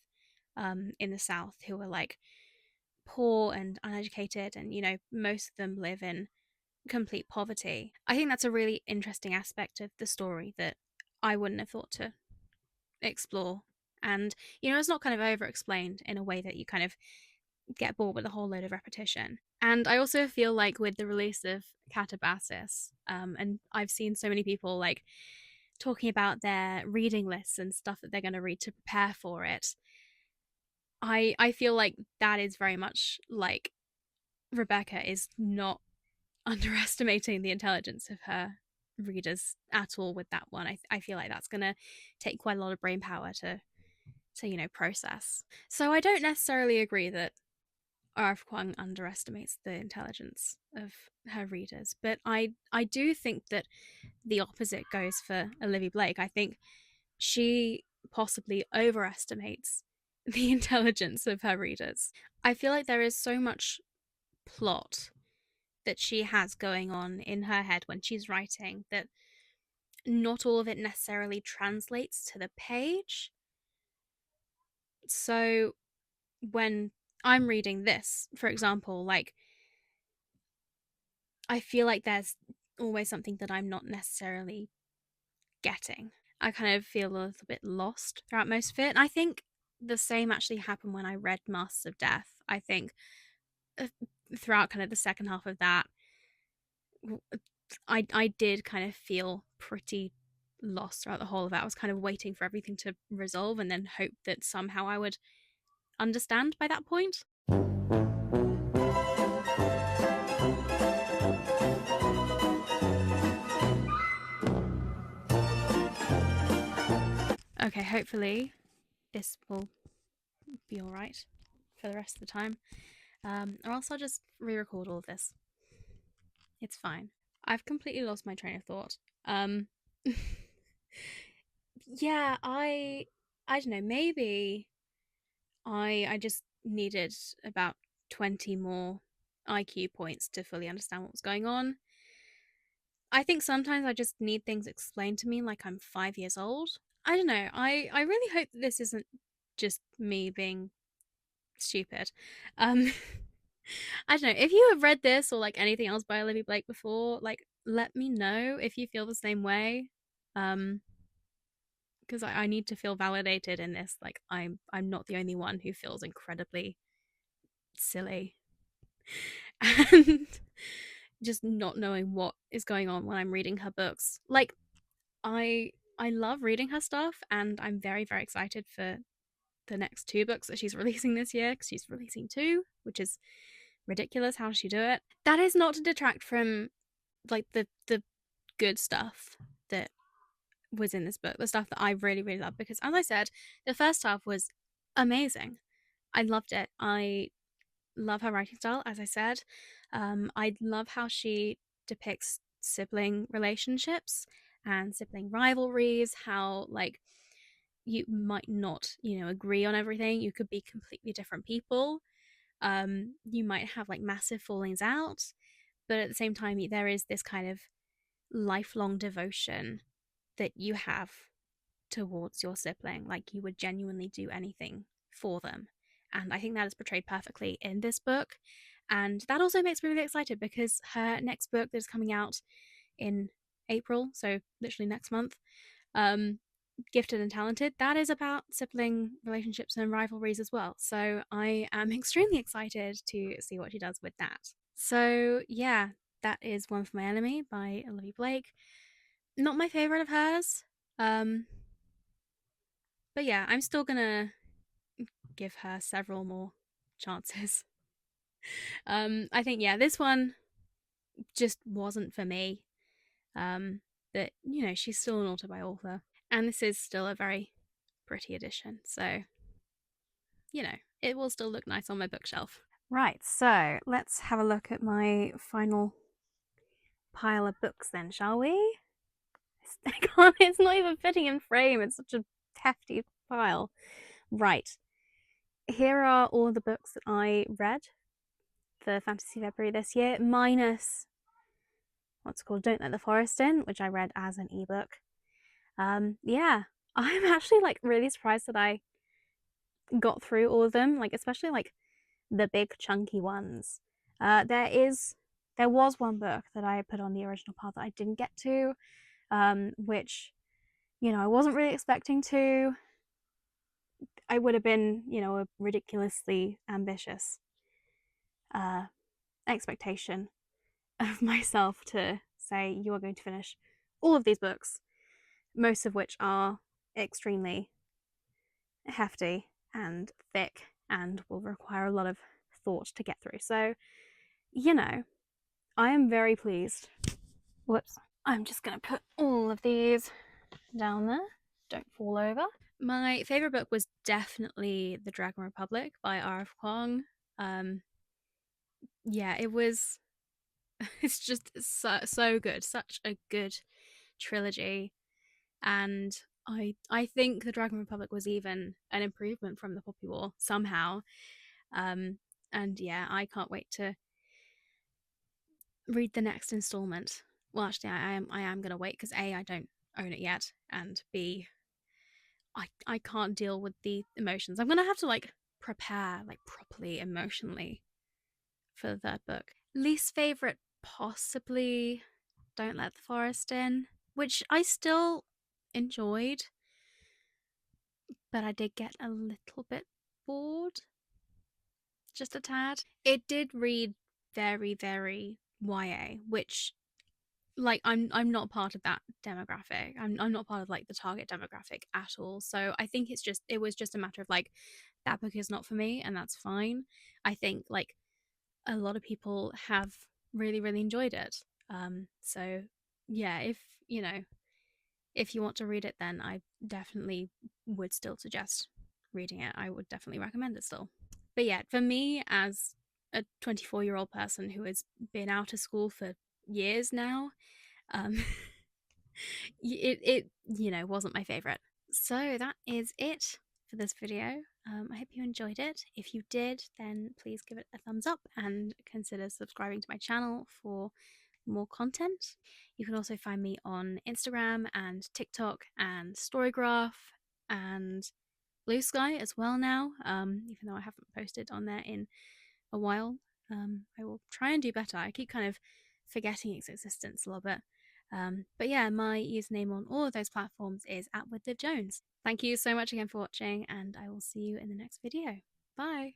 in the South, who were like poor and uneducated, and most of them live in complete poverty. I think that's a really interesting aspect of the story that I wouldn't have thought to explore. And, it's not kind of over explained in a way that you kind of get bored with a whole load of repetition. And I also feel like with the release of Catabasis, and I've seen so many people like talking about their reading lists and stuff that they're going to read to prepare for it. I feel like that is very much like Rebecca is not underestimating the intelligence of her readers at all with that one. I feel like that's going to take quite a lot of brain power to process. So I don't necessarily agree that R.F. Kuang underestimates the intelligence of her readers, but I do think that the opposite goes for Olivia Blake. I think she possibly overestimates the intelligence of her readers. I feel like there is so much plot that she has going on in her head when she's writing that not all of it necessarily translates to the page. So when I'm reading this, for example, like, I feel like there's always something that I'm not necessarily getting. I kind of feel a little bit lost throughout most of it. And I think the same actually happened when I read Masters of Death. I think uh, throughout kind of the second half of that, I did kind of feel pretty lost throughout the whole of it. I was kind of waiting for everything to resolve and then hope that somehow I would understand by that point. Okay, hopefully this will be all right for the rest of the time. Or else I'll just re record all of this. It's fine. I've completely lost my train of thought. Um, yeah, I don't know, maybe I just needed about 20 more IQ points to fully understand what was going on. I think sometimes I just need things explained to me like I'm 5 years old. I don't know. I really hope that this isn't just me being stupid. Um, I don't know. If you have read this or like anything else by Olivia Blake before, like, let me know if you feel the same way. Um, because I need to feel validated in this. Like, I'm not the only one who feels incredibly silly and just not knowing what is going on when I'm reading her books. Like, I I love reading her stuff, and I'm very, very excited for the next two books that she's releasing this year, because she's releasing two, which is ridiculous. How does she do it? That is not to detract from like the good stuff that was in this book, the stuff that I really, really love. Because as I said, the first half was amazing. I loved it. I love her writing style, as I said. I love how she depicts sibling relationships and sibling rivalries, how like you might not, agree on everything. You could be completely different people. You might have like massive fallings out, but at the same time, there is this kind of lifelong devotion that you have towards your sibling. Like you would genuinely do anything for them. And I think that is portrayed perfectly in this book. And that also makes me really excited because her next book that is coming out in April, so literally next month, um, Gifted and Talented, that is about sibling relationships and rivalries as well. So I am extremely excited to see what she does with that. So yeah, that is One for My Enemy by Olivia Blake. Not my favorite of hers. Um, but yeah, I'm still gonna give her several more chances. I think yeah, this one just wasn't for me. But she's still an author, and this is still a very pretty edition, so it will still look nice on my bookshelf. Right, so let's have a look at my final pile of books then, shall we? I can't, it's not even fitting in frame, it's such a hefty pile. Right, here are all the books that I read for Fantasy February this year, minus what's called Don't Let the Forest In, which I read as an ebook. Yeah, I'm actually like really surprised that I got through all of them, like especially like the big chunky ones. There was one book that I put on the original pile that I didn't get to, which I wasn't really expecting to. I would have been a ridiculously ambitious uh, expectation of myself to say you are going to finish all of these books, most of which are extremely hefty and thick and will require a lot of thought to get through. So, I am very pleased. Whoops. I'm just going to put all of these down there. Don't fall over. My favorite book was definitely The Dragon Republic by R.F. Kuang. Um, yeah, it was. It's just so good. Such a good trilogy, and I think The Dragon Republic was even an improvement from The Poppy War somehow. Um, and yeah, I can't wait to read the next installment. Well, actually, I am gonna wait because A, I don't own it yet, and B, I can't deal with the emotions. I'm gonna have to like prepare like properly emotionally for the third book. Least favorite, possibly Don't Let the Forest In, which I still enjoyed, but I did get a little bit bored, just a tad. It did read very, very YA, which like I'm not part of that demographic. I'm not part of like the target demographic at all. So I think it was just a matter of like that book is not for me, and that's fine. I think like a lot of people have really, really enjoyed it. So yeah, if you want to read it, then I definitely would still suggest reading it. I would definitely recommend it still. But yeah, for me as a 24-year-old person who has been out of school for years now, um, it wasn't my favorite. So that is it for this video. I hope you enjoyed it. If you did, then please give it a thumbs up and consider subscribing to my channel for more content. You can also find me on Instagram and TikTok and Storygraph and Blue Sky as well now, even though I haven't posted on there in a while. I will try and do better. I keep kind of forgetting its existence a little bit. But yeah, my username on all of those platforms is @WithLivJones. Thank you so much again for watching, and I will see you in the next video. Bye!